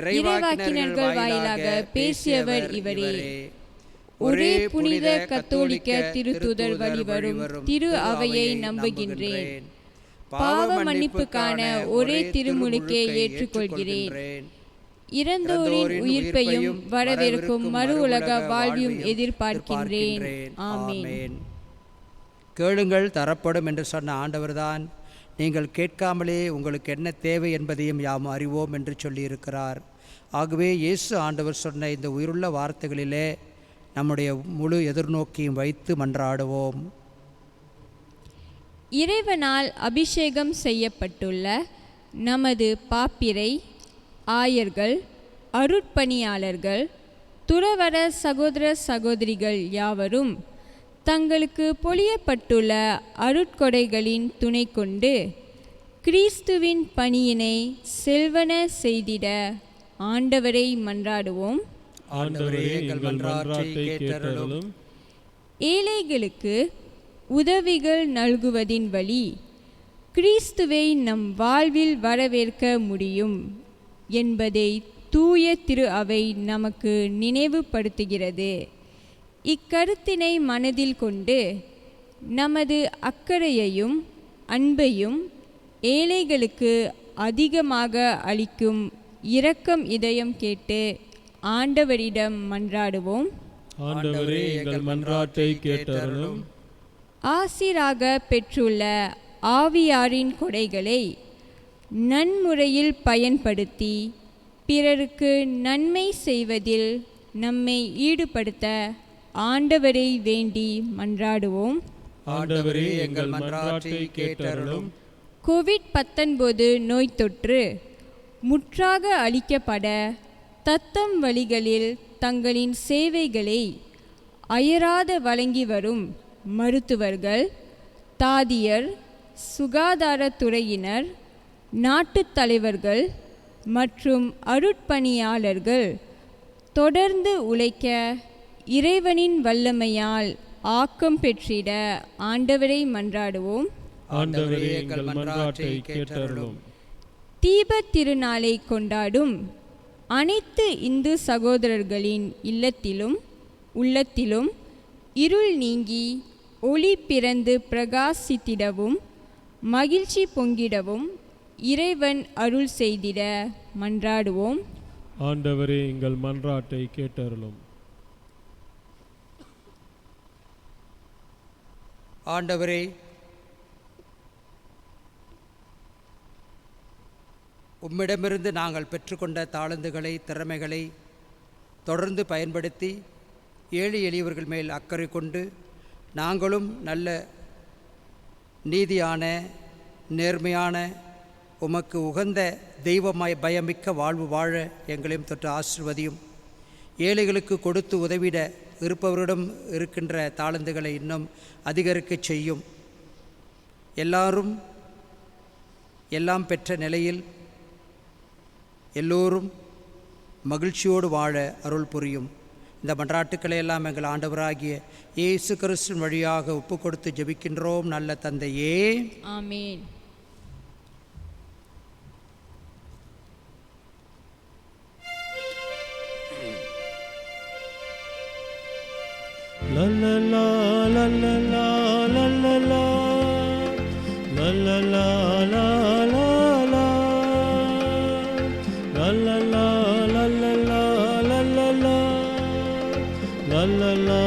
இறைவாக்கினர்கள் வாயிலாக பேசியவர் இவரே. ஒரே புனித கத்தோலிக்க திருத்தூதர் வழிவரும் திரு அவையை நம்புகின்றேன். பாவ மன்னிப்புக்கான ஒரே திருமுழுக்கை ஏற்றுக்கொள்கிறேன். இறந்தோரின் உயிர்ப்பையும் வரவிருக்கும் மறு உலக வாழ்வையும் எதிர்பார்க்கின்றேன். ஆமென். கேளுங்கள் தரப்படும் என்று சொன்ன ஆண்டவர்தான் நீங்கள் கேட்காமலே உங்களுக்கு என்ன தேவை என்பதையும் யாம் அறிவோம் என்று சொல்லியிருக்கிறார். ஆகவே இயேசு ஆண்டவர் சொன்ன இந்த உயிருள்ள வார்த்தைகளிலே நம்முடைய முழு எதிர்நோக்கியும் வைத்து மன்றாடுவோம். இறைவனால் அபிஷேகம் செய்யப்பட்டுள்ள நமது பாப்பிரை, ஆயர்கள், அருட்பணியாளர்கள், துறவற சகோதர சகோதரிகள் யாவரும் தங்களுக்கு பொழியப்பட்டுள்ள அருட்கொடைகளின் துணை கொண்டு கிறிஸ்துவின் பணியினை செல்வன செய்திட ஆண்டவரை மன்றாடுவோம். ஆண்டவரே எங்கள் மன்றாட்டை கேட்டருளும். ஏழைகளுக்கு உதவிகள் நல்குவதின் வழி கிறிஸ்துவை நம் வாழ்வில் வரவேற்க முடியும் என்பதை தூய திரு அவை நமக்கு நினைவுபடுத்துகிறது. இக்கருத்தினை மனதில் கொண்டு நமது அக்கறையையும் அன்பையும் ஏழைகளுக்கு அதிகமாக அளிக்கும் இரக்கம் இதயம் கேட்டு ஆண்டவரிடம் மன்றாடுவோம். ஆண்டவரே எங்கள் மன்றாட்டை கேட்டருளும். ஆசிராக பெற்றுள்ள ஆவியாரின் கொடைகளை நன்முறையில் பயன்படுத்தி பிறருக்கு நன்மை செய்வதில் நம்மை ஈடுபடுத்த ஆண்டவரை வேண்டி மன்றாடுவோம். ஆண்டவரே எங்கள் மன்றாட்டை கேட்டருளும். கோவிட்-19 நோய் தொற்று முற்றாக அளிக்கப்பட தத்தம் வழிகளில் தங்களின் சேவைகளை அயராத வழங்கி வரும் மருத்துவர்கள், தாதியர், சுகாதாரத்துறையினர், நாட்டுத் தலைவர்கள் மற்றும் அருட்பணியாளர்கள் தொடர்ந்து உழைக்க இறைவனின் வல்லமையால் ஆக்கம் பெற்றிட ஆண்டவரை மன்றாடுவோம். ஆண்டவரே எங்கள் மன்றாட்டை கேட்டருளும். தீபத் திருநாளை கொண்டாடும் அனைத்து இந்து சகோதரர்களின் இல்லத்திலும் உள்ளத்திலும் இருள் நீங்கி ஒளி பிறந்து பிரகாசித்திடவும் மகிழ்ச்சி பொங்கிடவும் இறைவன் அருள் செய்திட மன்றாடுவோம். ஆண்டவரே எங்கள் மன்றாட்டை கேட்டருளும். ஆண்டவரே, உம்மிடமிருந்து நாங்கள் பெற்றுக்கொண்ட தாளந்துகளை, திறமைகளை தொடர்ந்து பயன்படுத்தி ஏழை எளியவர்கள் மேல் அக்கறை கொண்டு நாங்களும் நல்ல நீதியான, நேர்மையான, உமக்கு உகந்த தெய்வமாய் பயமிக்க வாழ்வு வாழ எங்களையும் தொற்று ஆசீர்வதியும். ஏழைகளுக்கு கொடுத்து உதவிட இருப்பவரிடம் இருக்கின்ற தாளந்துகளை இன்னும் அதிகரிக்கச் செய்யும். எல்லாரும் எல்லாம் பெற்ற நிலையில் எல்லோரும் மகிழ்ச்சியோடு வாழ அருள் புரியும். இந்த மன்றாட்டுக்களை எல்லாம் எங்கள் ஆண்டவராகிய இயேசு கிறிஸ்துவின் வழியாக ஒப்பு கொடுத்து ஜெபிக்கின்றோம் நல்ல தந்தையே. ஆமென். லல்லலா லல்லலா லல்லலா லல்லலா லல்லலா லல்லலா லல்லலா லல்லலா லல்லலா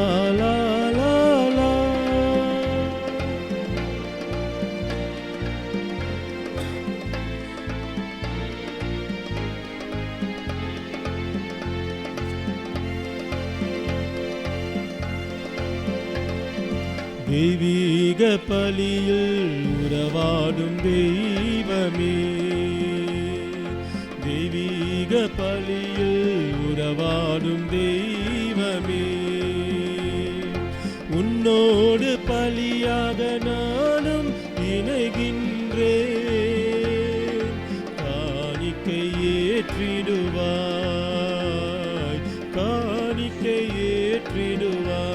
லல்லலா. தெய்வீக பலியில் உறவாடும் தெய்வமே, தெய்வீக பலியில் உறவாடும் தெய்வமே, உன்னோடு பலியாக நானும் இணைகின்றேன். காணிக்கை ஏற்றிடுவாய், காணிக்கை ஏற்றிடுவாய்.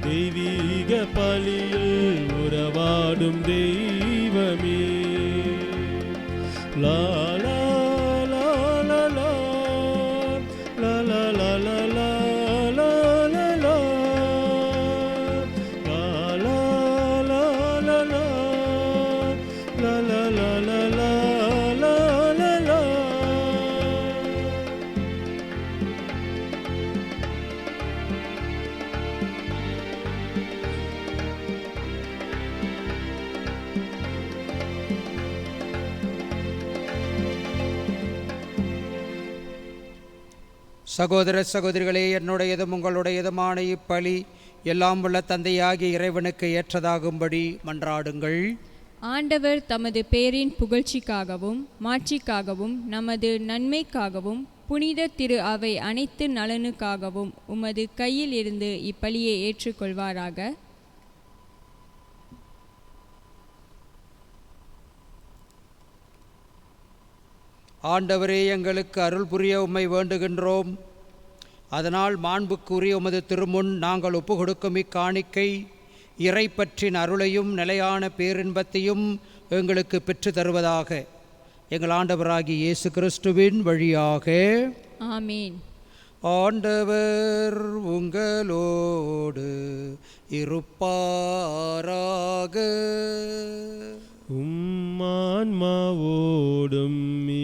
தெய்வீக பலியில் உறவாடும் தெய்வமே. லா லா லா லா லா லா லா லா லா சகோதர சகோதரிகளே, என்னுடையதும் உங்களுடையதுமான இப்பலி எல்லாம் உள்ள தந்தையாகிய இறைவனுக்கு ஏற்றதாகும்படி மன்றாடுங்கள். ஆண்டவர் தமது பேரின் புகழ்ச்சிக்காகவும் மாட்சிக்காகவும் நமது நன்மைக்காகவும் புனித திரு அவை அனைத்து நலனுக்காகவும் உமது கையில் இருந்து இப்பலியை ஏற்றுக்கொள்வாராக. ஆண்டவரே, எங்களுக்கு அருள் புரிய உம்மை வேண்டுகின்றோம். அதனால் மாண்புக்குரிய உமது திருமுன் நாங்கள் ஒப்பு கொடுக்கும் இக்காணிக்கை இறை பற்றின் அருளையும் நிலையான பேரின்பத்தையும் எங்களுக்கு பெற்று தருவதாக. எங்கள் ஆண்டவராகிய இயேசு கிறிஸ்துவின் வழியாக. ஆமீன். ஆண்டவர் உங்களோடு இருப்பாராக. உம்மான்மாவோடும்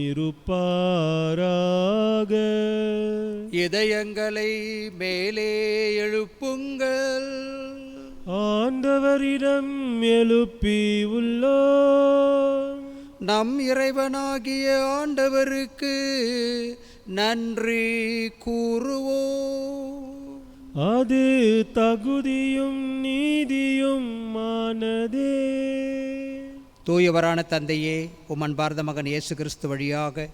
இருப்பாராக. இதயங்களை மேலே எழுப்புங்கள். ஆண்டவரிடம் எழுப்பி உள்ளோம். நம் இறைவனாகிய ஆண்டவருக்கு நன்றி கூறுவோம். அது தகுதியும் நீதியும் ஆனதே. தூயவரான தந்தையே, உம் அன்பார்ந்த மகன் இயேசு கிறிஸ்து வழியாக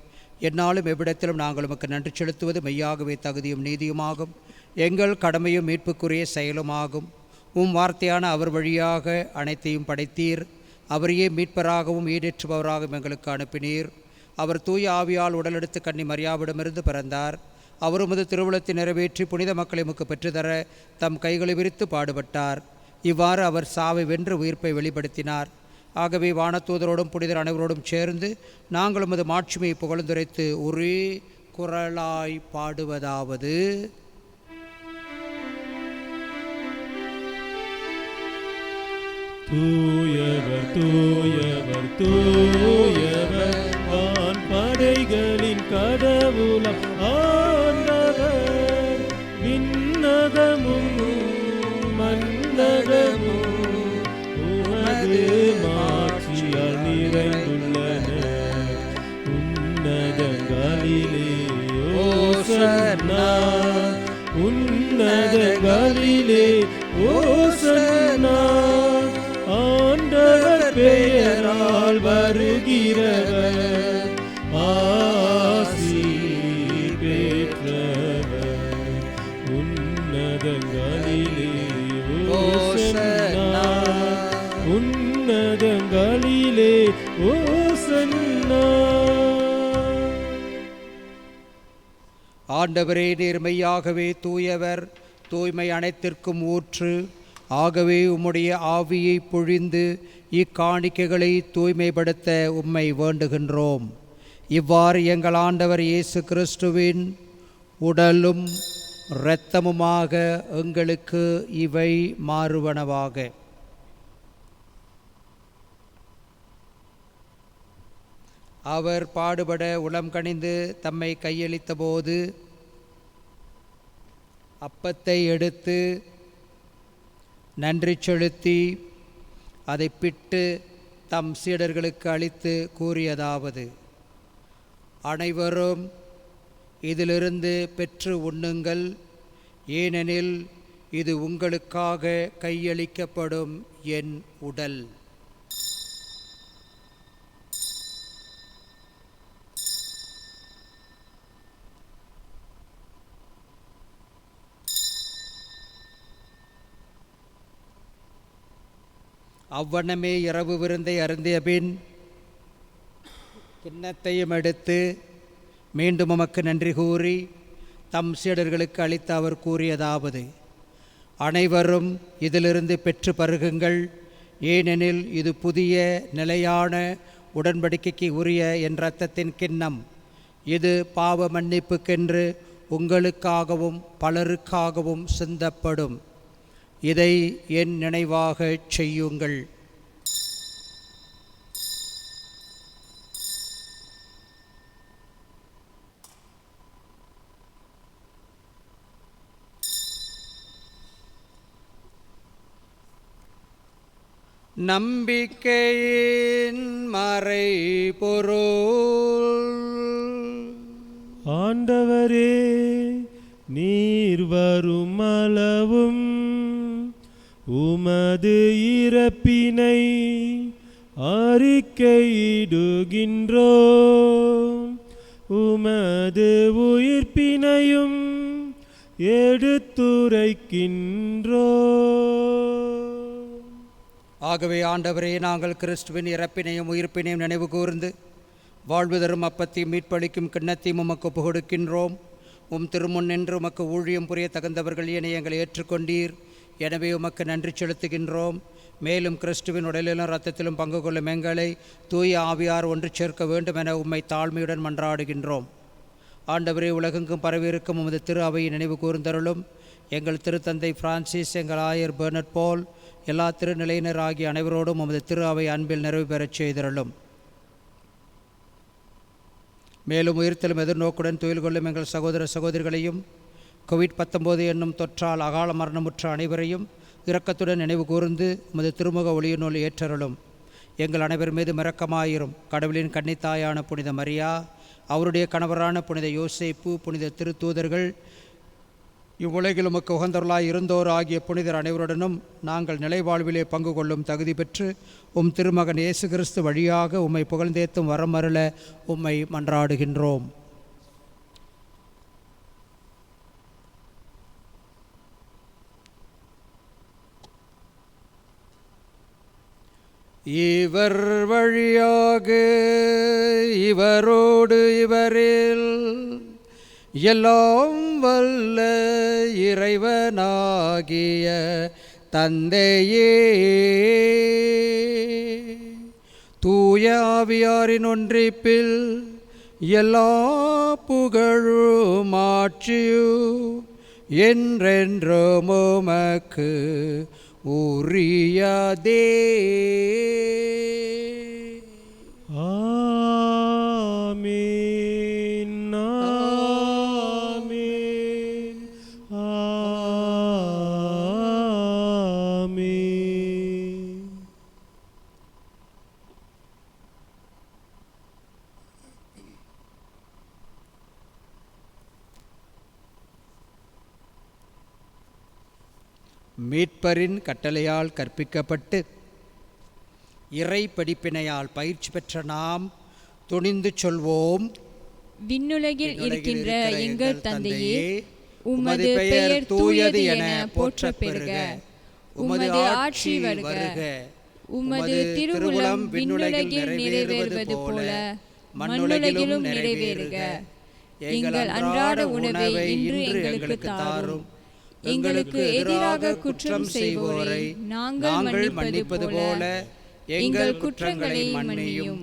எந்நாளும் எவ்விடத்திலும் நாங்கள் உமக்கு நன்றி செலுத்துவது மெய்யாகவே தகுதியும் நீதியுமாகும், எங்கள் கடமையும் மீட்புக்குரிய செயலுமாகும். உம் வார்த்தையான அவர் வழியாக அனைத்தையும் படைத்தீர். அவரையே மீட்பராகவும் ஈடேற்றுபவராகவும் எங்களுக்கு அனுப்பினீர். அவர் தூய ஆவியால் உடலெடுத்து கன்னி மரியாவிடமிருந்து பிறந்தார். அவர் உமது திருவுளத்தை நிறைவேற்றி புனித மக்களை உமக்கு பெற்றுத்தர தம் கைகளை விரித்து பாடுபட்டார். இவ்வாறு அவர் சாவை வென்று உயிர்ப்பை வெளிப்படுத்தினார். ஆகவே வானதூதரோடும் புனிதர் அனைவரோடும் சேர்ந்து நாங்கள் உமது மாட்சிமையை புகழ்ந்துரைத்து ஒரே குரலாய் பாடுவதாவது: தூயவர் தூயவர் தூயவர் வான் படைகளின் கடவுளாம் ஆண்டவர். விண்ணகமும் மன்னகமும் உமது மாட்சியால் நிறைந்துள்ளன. உன்னதங்களிலே ஓசன்னா, உன்னதங்களிலே ஓசன்னா. ஆண்டவர் பெயரால் வருகிறவர் ஆசி பெற்றவர். உன்னதங்களிலே ஓசன்னா, உன்னதங்களிலே ஓசன்னா. ஆண்டவரே, நேர்மையாகவே தூயவர், தூய்மை அனைத்திற்கும் ஊற்று. ஆகவே உம்முடைய ஆவியை பொழிந்து இக்காணிக்கைகளை தூய்மைப்படுத்த உம்மை வேண்டுகின்றோம். இவ்வாறு எங்கள் ஆண்டவர் இயேசு கிறிஸ்துவின் உடலும் இரத்தமுமாக எங்களுக்கு இவை மாறுவனவாக. அவர் பாடுபட உளம் கனிந்து தம்மை கையளித்த போது அப்பத்தை எடுத்து நன்றி செலுத்தி அதை பிட்டு தம் சீடர்களுக்கு அளித்து கூறியதாவது: அனைவரும் இதிலிருந்து பெற்று உண்ணுங்கள், ஏனெனில் இது உங்களுக்காக கையளிக்கப்படும் என் உடல். அவ்வண்ணமே இரவு விருந்தை அருந்திய பின் கிண்ணத்தையும் எடுத்து மீண்டும் உமக்கு நன்றி கூறி தம் சீடர்களுக்கு அளித்து அவர் கூறியதாவது: அனைவரும் இதிலிருந்து பெற்று பருகுங்கள், ஏனெனில் இது புதிய நிலையான உடன்படிக்கைக்கு உரிய என் இரத்தத்தின் கிண்ணம். இது பாவ மன்னிப்புக்கென்று உங்களுக்காகவும் பலருக்காகவும் சிந்தப்படும். இதை என் நினைவாகச் செய்யுங்கள். நம்பிக்கையின் மறைபொருள். ஆண்டவரே, உணர்ந்தருளவும் உமது இறப்பினை அறிக்கையிடுகின்றோம், உமது உயிர்ப்பினையும் எடுத்துரைக்கின்றோம். ஆகவே ஆண்டவரே, நாங்கள் கிறிஸ்துவின் இறப்பினையும் உயிர்ப்பினையும் நினைவு கூர்ந்து வாழ்வு தரும் அப்பத்தையும் மீட்பளிக்கும் கிண்ணத்தையும் உமக்கு ஒப்புக் கொடுக்கின்றோம். உம் திருமுன் நின்று உமக்கு ஊழியம் புரிய தகுந்தவர்கள் என எங்களை ஏற்றுக்கொண்டீர். எனவே உமக்கு நன்றி செலுத்துகின்றோம். மேலும் கிறிஸ்துவின் உடலிலும் இரத்தத்திலும் பங்கு கொள்ளும் எங்களை தூய ஆவியார் ஒன்று சேர்க்க வேண்டும் என உம்மை தாழ்மையுடன் மன்றாடுகின்றோம். ஆண்டவரே, உலகெங்கும் பரவியிருக்கும் உமது திரு அவையை நினைவு கூர்ந்தருளும். எங்கள் திருத்தந்தை பிரான்சிஸ், எங்கள் ஆயர் பெர்னட் போல், எல்லா திருநிலையினர் ஆகிய அனைவரோடும் உமது திரு அவை அன்பில் நிறைவு பெறச் செய்தருளும். மேலும் உயிர்த்தலும் எதிர்நோக்குடன் துயில் கொள்ளும் எங்கள் சகோதர சகோதரிகளையும் கோவிட்-19 என்னும் தொற்றால் அகால மரணமுற்ற அனைவரையும் இரக்கத்துடன் நினைவு கூர்ந்து உமது திருமுக ஒளியினுள் ஏற்றருளும். எங்கள் அனைவர் மீது இரக்கமாயிரும். கடவுளின் கன்னித்தாயான புனித மரியா, அவருடைய கணவரான புனித யோசேப்பு, புனித திருத்தூதர்கள், இவ்வுலகில் உமக்கு உகந்தவர்களாய் இருந்தோர் ஆகிய புனிதர் அனைவருடனும் நாங்கள் நிலைவாழ்விலே பங்கு கொள்ளும் தகுதி பெற்று உம் திருமகன் இயேசு கிறிஸ்து வழியாக உம்மை புகழ்ந்தேத்தும் வரம் அருள உம்மை மன்றாடுகின்றோம். இவர் வழியாக இவரோடு இவரில் எல்லாம் வல்ல இறைவனாகிய தந்தையே, தூய ஆவியாரின் ஒன்றிப்பில் எல்லா புகழும் ஆட்சியும் என்றென்றும் உமக்கு உரியதே. ஆமென், ஆமென், ஆமென். மீட்பரின் கட்டளையால் கற்பிக்கப்பட்டு இறை படிப்பினையால் பயிற்சி பெற்ற நாம் துணிந்து சொல்வோம். விண்ணுலகில் இருக்கின்ற எங்கள் தந்தையே, உமது பெயர் தூயது என போற்றப் பெறுக. உமது ஆட்சி வருக. உமது திருவுளம் விண்ணுலகில் நிறைவேறுவது போல மண்ணுலகிலும் நிறைவேறுக. எங்கள் அன்றாட உணவை இன்று எங்களுக்கு தாரும். எங்களுக்கு எதிராக குற்றம் செய்வோரை நாங்கள் மன்னிப்பது போல எங்கள் குற்றங்களை மன்னியும்.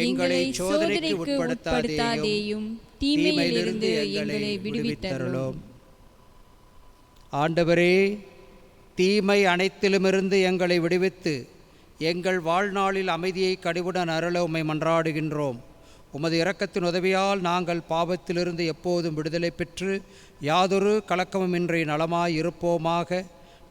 எங்களை சோதனைக்கு உட்படுத்தாதேயும், தீமையிலிருந்து எங்களை விடுவித்தருளும். ஆண்டவரே, தீமை அனைத்திலுமிருந்து எங்களை விடுவித்து எங்கள் வாழ்நாளில் அமைதியை கனிவுடன் அருள உம்மை மன்றாடுகின்றோம். உமது இரக்கத்தின் உதவியால் நாங்கள் பாவத்திலிருந்து எப்போதும் விடுதலை பெற்று யாதொரு கலக்கமுமின்றி நலமாய் இருப்போமாக.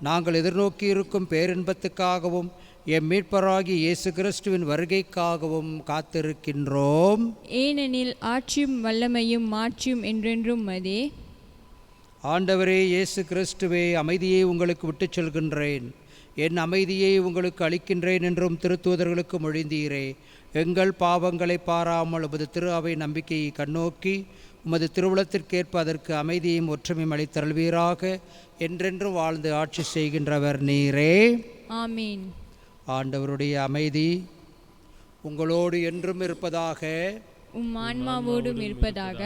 நாங்கள் எதிர்நோக்கி இருக்கும் பேரின்பத்துக்காகவும் எம் மீட்பராகி இயேசு கிறிஸ்துவின் வருகைக்காகவும் காத்திருக்கின்றோம். ஏனெனில் ஆட்சியும் வல்லமையும் மாட்சியும் என்றென்றும் மதே. ஆண்டவரே இயேசு கிறிஸ்துவே, அமைதியை உங்களுக்கு விட்டுச் செல்கின்றேன், என் அமைதியை உங்களுக்கு அளிக்கின்றேன் என்றும் திருத்தூதர்களுக்கு மொழிந்தீரே. எங்கள் பாவங்களை பாராமல் உமது திரு அவை நம்பிக்கையை கண்ணோக்கி உமது திருவுளத்திற்கேற்ப அதற்கு அமைதியும் ஒற்றுமையும் அளித்தருள்வீராக. என்றென்றும் வாழ்ந்து ஆட்சி செய்கின்றவர் நீரே. ஆமீன். ஆண்டவருடைய அமைதி உங்களோடு என்றும் இருப்பதாக. உம் ஆன்மாவோடும் இருப்பதாக.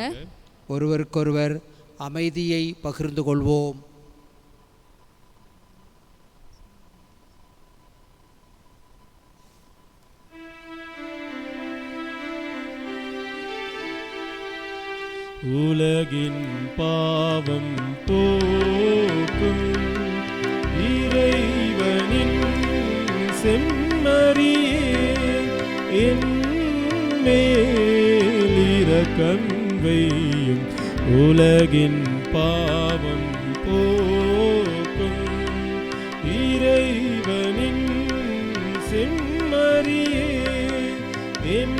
ஒருவருக்கொருவர் அமைதியை பகிர்ந்து கொள்வோம். உலகின் பாவம் போக்கும் இறைவனின் செம்மறியே, என் மேல் இரக்கம் வையும். உலகின் பாவம் போக்கும் இறைவனின் செம்மறியே, என்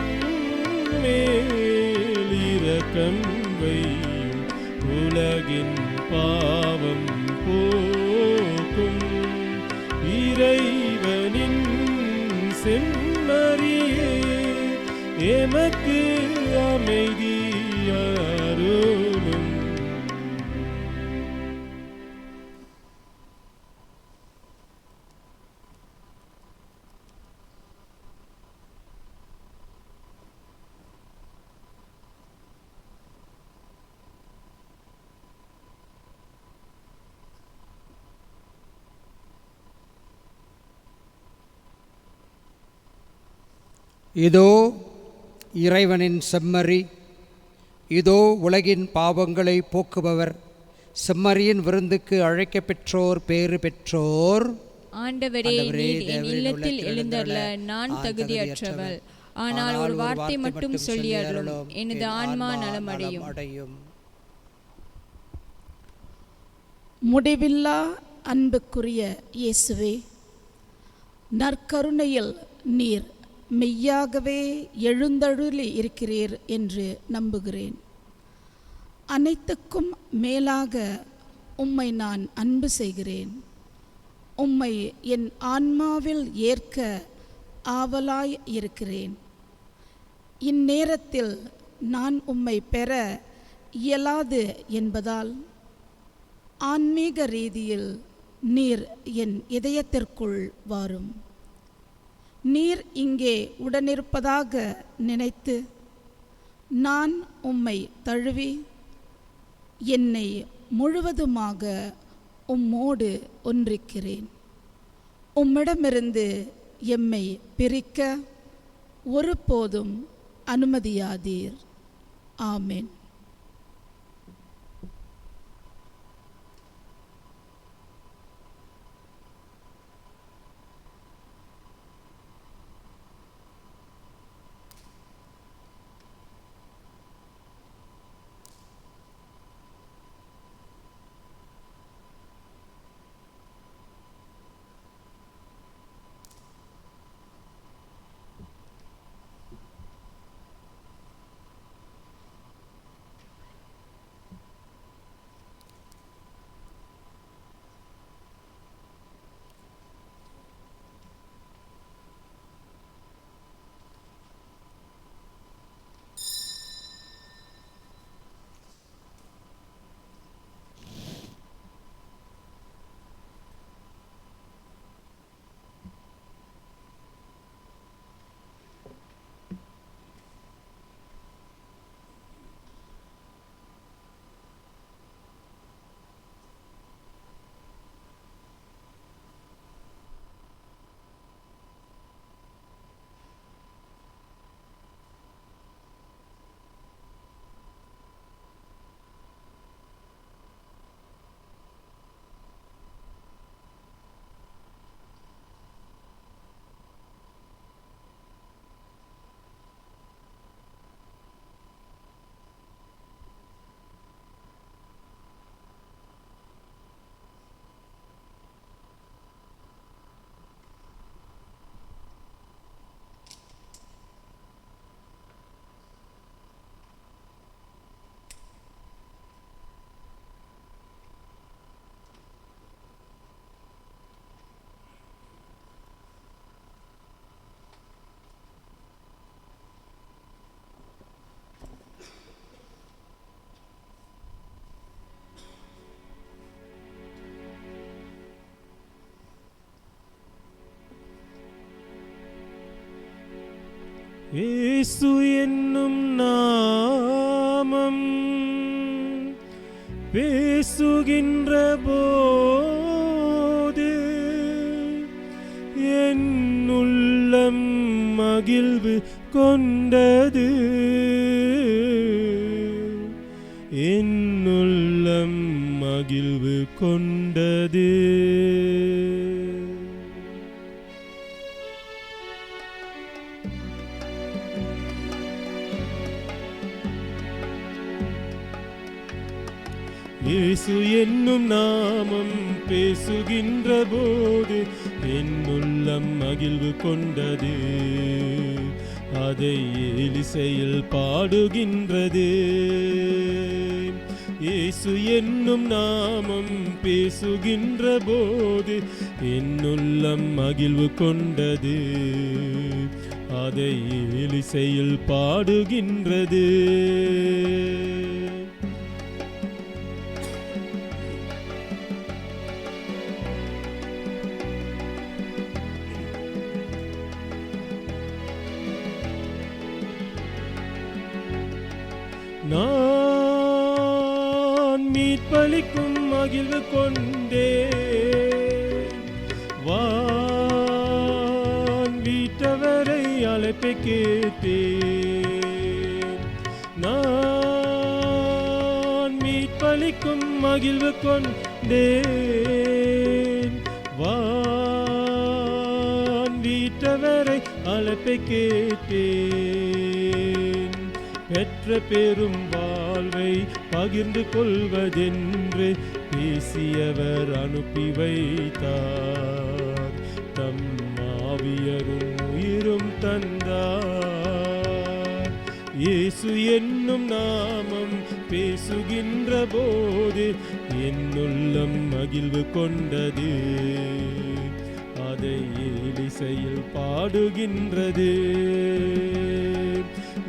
மேல் இரக்கம் வையும். உலகின் பாவம் போக்கும் இறைவனின் செம்மறியே எமக்கு அமைதி அருளும். இதோ இறைவனின் செம்மறி, இதோ உலகின் பாவங்களை போக்குபவர். செம்மறியின் விருந்துக்கு அழைக்கப் பெற்றோர் பேறு பெற்றோர். ஆண்டவரே, நீர் என் இல்லத்தில் எழுந்தருள நான் தகுதியற்றவள். ஆனால் ஒரு வார்த்தை மட்டும் சொல்லியருளும், எனது ஆன்மா நலமடையும். முடிவில்லா அன்புக்குரிய இயேசுவே, நற்கருணையில் நீர் மெய்யாகவே எழுந்தருளி இருக்கிறீர் என்று நம்புகிறேன். அனைத்துக்கும் மேலாக உம்மை நான் அன்பு செய்கிறேன். உம்மை என் ஆன்மாவில் ஏற்க ஆவலாய் இருக்கிறேன். இந்நேரத்தில் நான் உம்மை பெற இயலாது என்பதால் ஆன்மீக ரீதியில் நீர் என் இதயத்திற்குள் வாரும். நீர் இங்கே உடனிருப்பதாக நினைத்து நான் உம்மை தழுவி என்னை முழுவதுமாக உம்மோடு ஒன்றிக்கிறேன். உம்மிடமிருந்து எம்மை பிரிக்க ஒருபோதும் அனுமதியாதீர். ஆமென். இயேசு என்னும் நாமம் பேசுகின்ற போது என் உள்ளம் மகிழ்வு கொண்டது. என் உள்ளம் மகிழ்வு கொண்டது. இயேசு என்னும் நாமம் பேசுகின்ற போது என் உள்ளம் மகிழ்வு கொண்டது. அதை எலிசையில் பாடுகின்றது. இயேசு என்னும் நாமம் பேசுகின்ற போது என்னுள்ளம் மகிழ்வு கொண்டது, அதை எலிசையில் பாடுகின்றது. நான் மீட்பளிக்கும் மகிழ்வு கொண்டே வான் வீட்டவரை அழைப்பை கேட்டேன். நான் மீட்பளிக்கும் மகிழ்வு கொண்டேன் வான் வீட்டவரை அழைப்பை கேட்டேன். பெற்ற பெரும் வாழ்வை பகிர்ந்து கொள்வதென்று பேசியவர் அனுப்பி வைத்தார். தம் ஆவியரும் உயிரும் தந்தார். இயேசு என்னும் நாமம் பேசுகின்ற போது என்னுள்ளம் மகிழ்வு கொண்டது, அதை எலிசையில் பாடுகின்றது.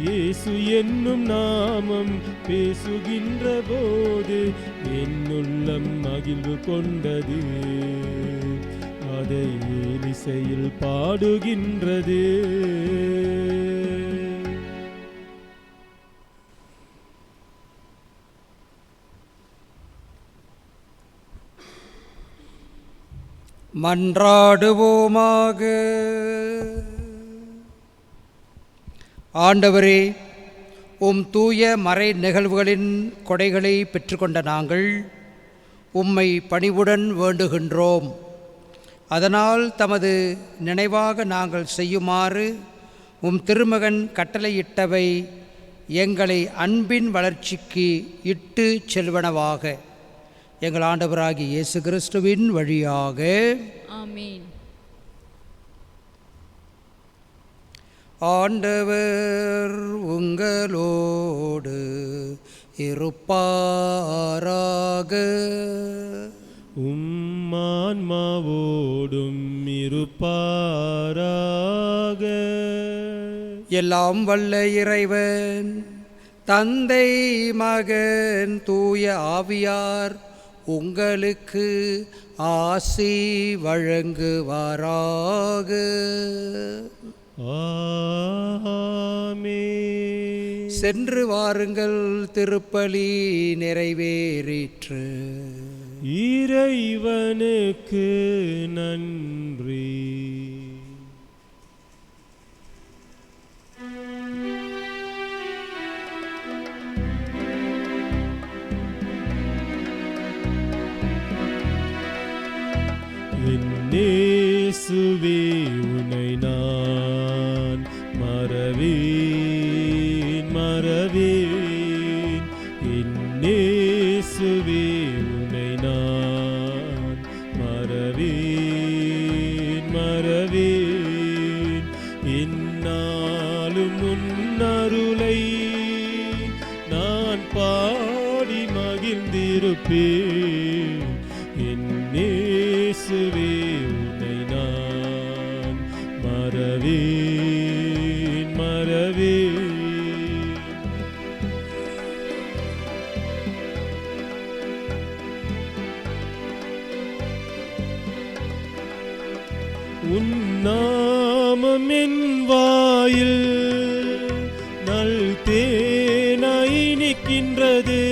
இயேசு என்னும் நாமம் பேசுகின்ற போது என்னுள்ளம் மகிழ்வு கொண்டது, அதை எலிசையில் பாடுகின்றது. மன்றாடுவோமாக. ஆண்டவரே, உம் தூய மறை நிகழ்வுகளின் கொடைகளை பெற்றுக்கொண்ட நாங்கள் உம்மை பணிவுடன் வேண்டுகின்றோம். அதனால் தமது நினைவாக நாங்கள் செய்யுமாறு உம் திருமகன் கட்டளையிட்டவை எங்களை அன்பின் வளர்ச்சிக்கு இட்டு செல்வனவாக எங்கள் ஆண்டவராகிய இயேசு கிறிஸ்துவின் வழியாக. ஆமென். ஆண்டவர் உங்களோடு இருப்பாராக. உம்மான்மாவோடும் இருப்பாராக. எல்லாம் வல்ல இறைவன் தந்தை, மகன், தூய ஆவியார் உங்களுக்கு ஆசி வழங்குவாராக. ஆமென். சென்று வாருங்கள், திருப்பலி நிறைவேறிற்று. இறைவனுக்கு நன்றி. இயேசுவே உன்னை நான் மறவேன் மறவேன். இயேசுவே உன்னை நான் மறவேன் மறவேன். என்னாலும் உன் அருளை நான் பாடி மகிழ்ந்திருப்பேன். இயேசுவே உன்னை நான் மறவேன் மறவேன். உன் நாமம் என் வாயில் நல் தேனாய் நிற்கின்றது.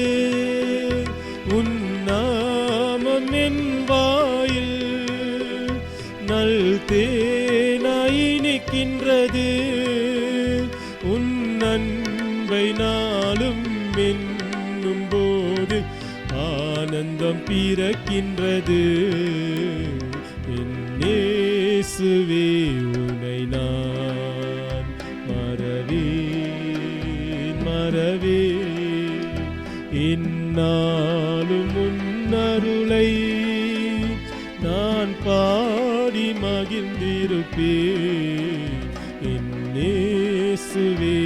உன் நாமம் என் வாயில் நல் தேனாய் நிற்கின்றது. உன் அன்பை நாளும் எண்ணும் போது ஆனந்தம் பிறக்கின்றது. இயேசுவே உன்னை நான் மறவேன் மறவேன். இந்நாளும் உன் அருளை நான் பாடி மகிழ்ந்திருப்பேன். இயேசுவே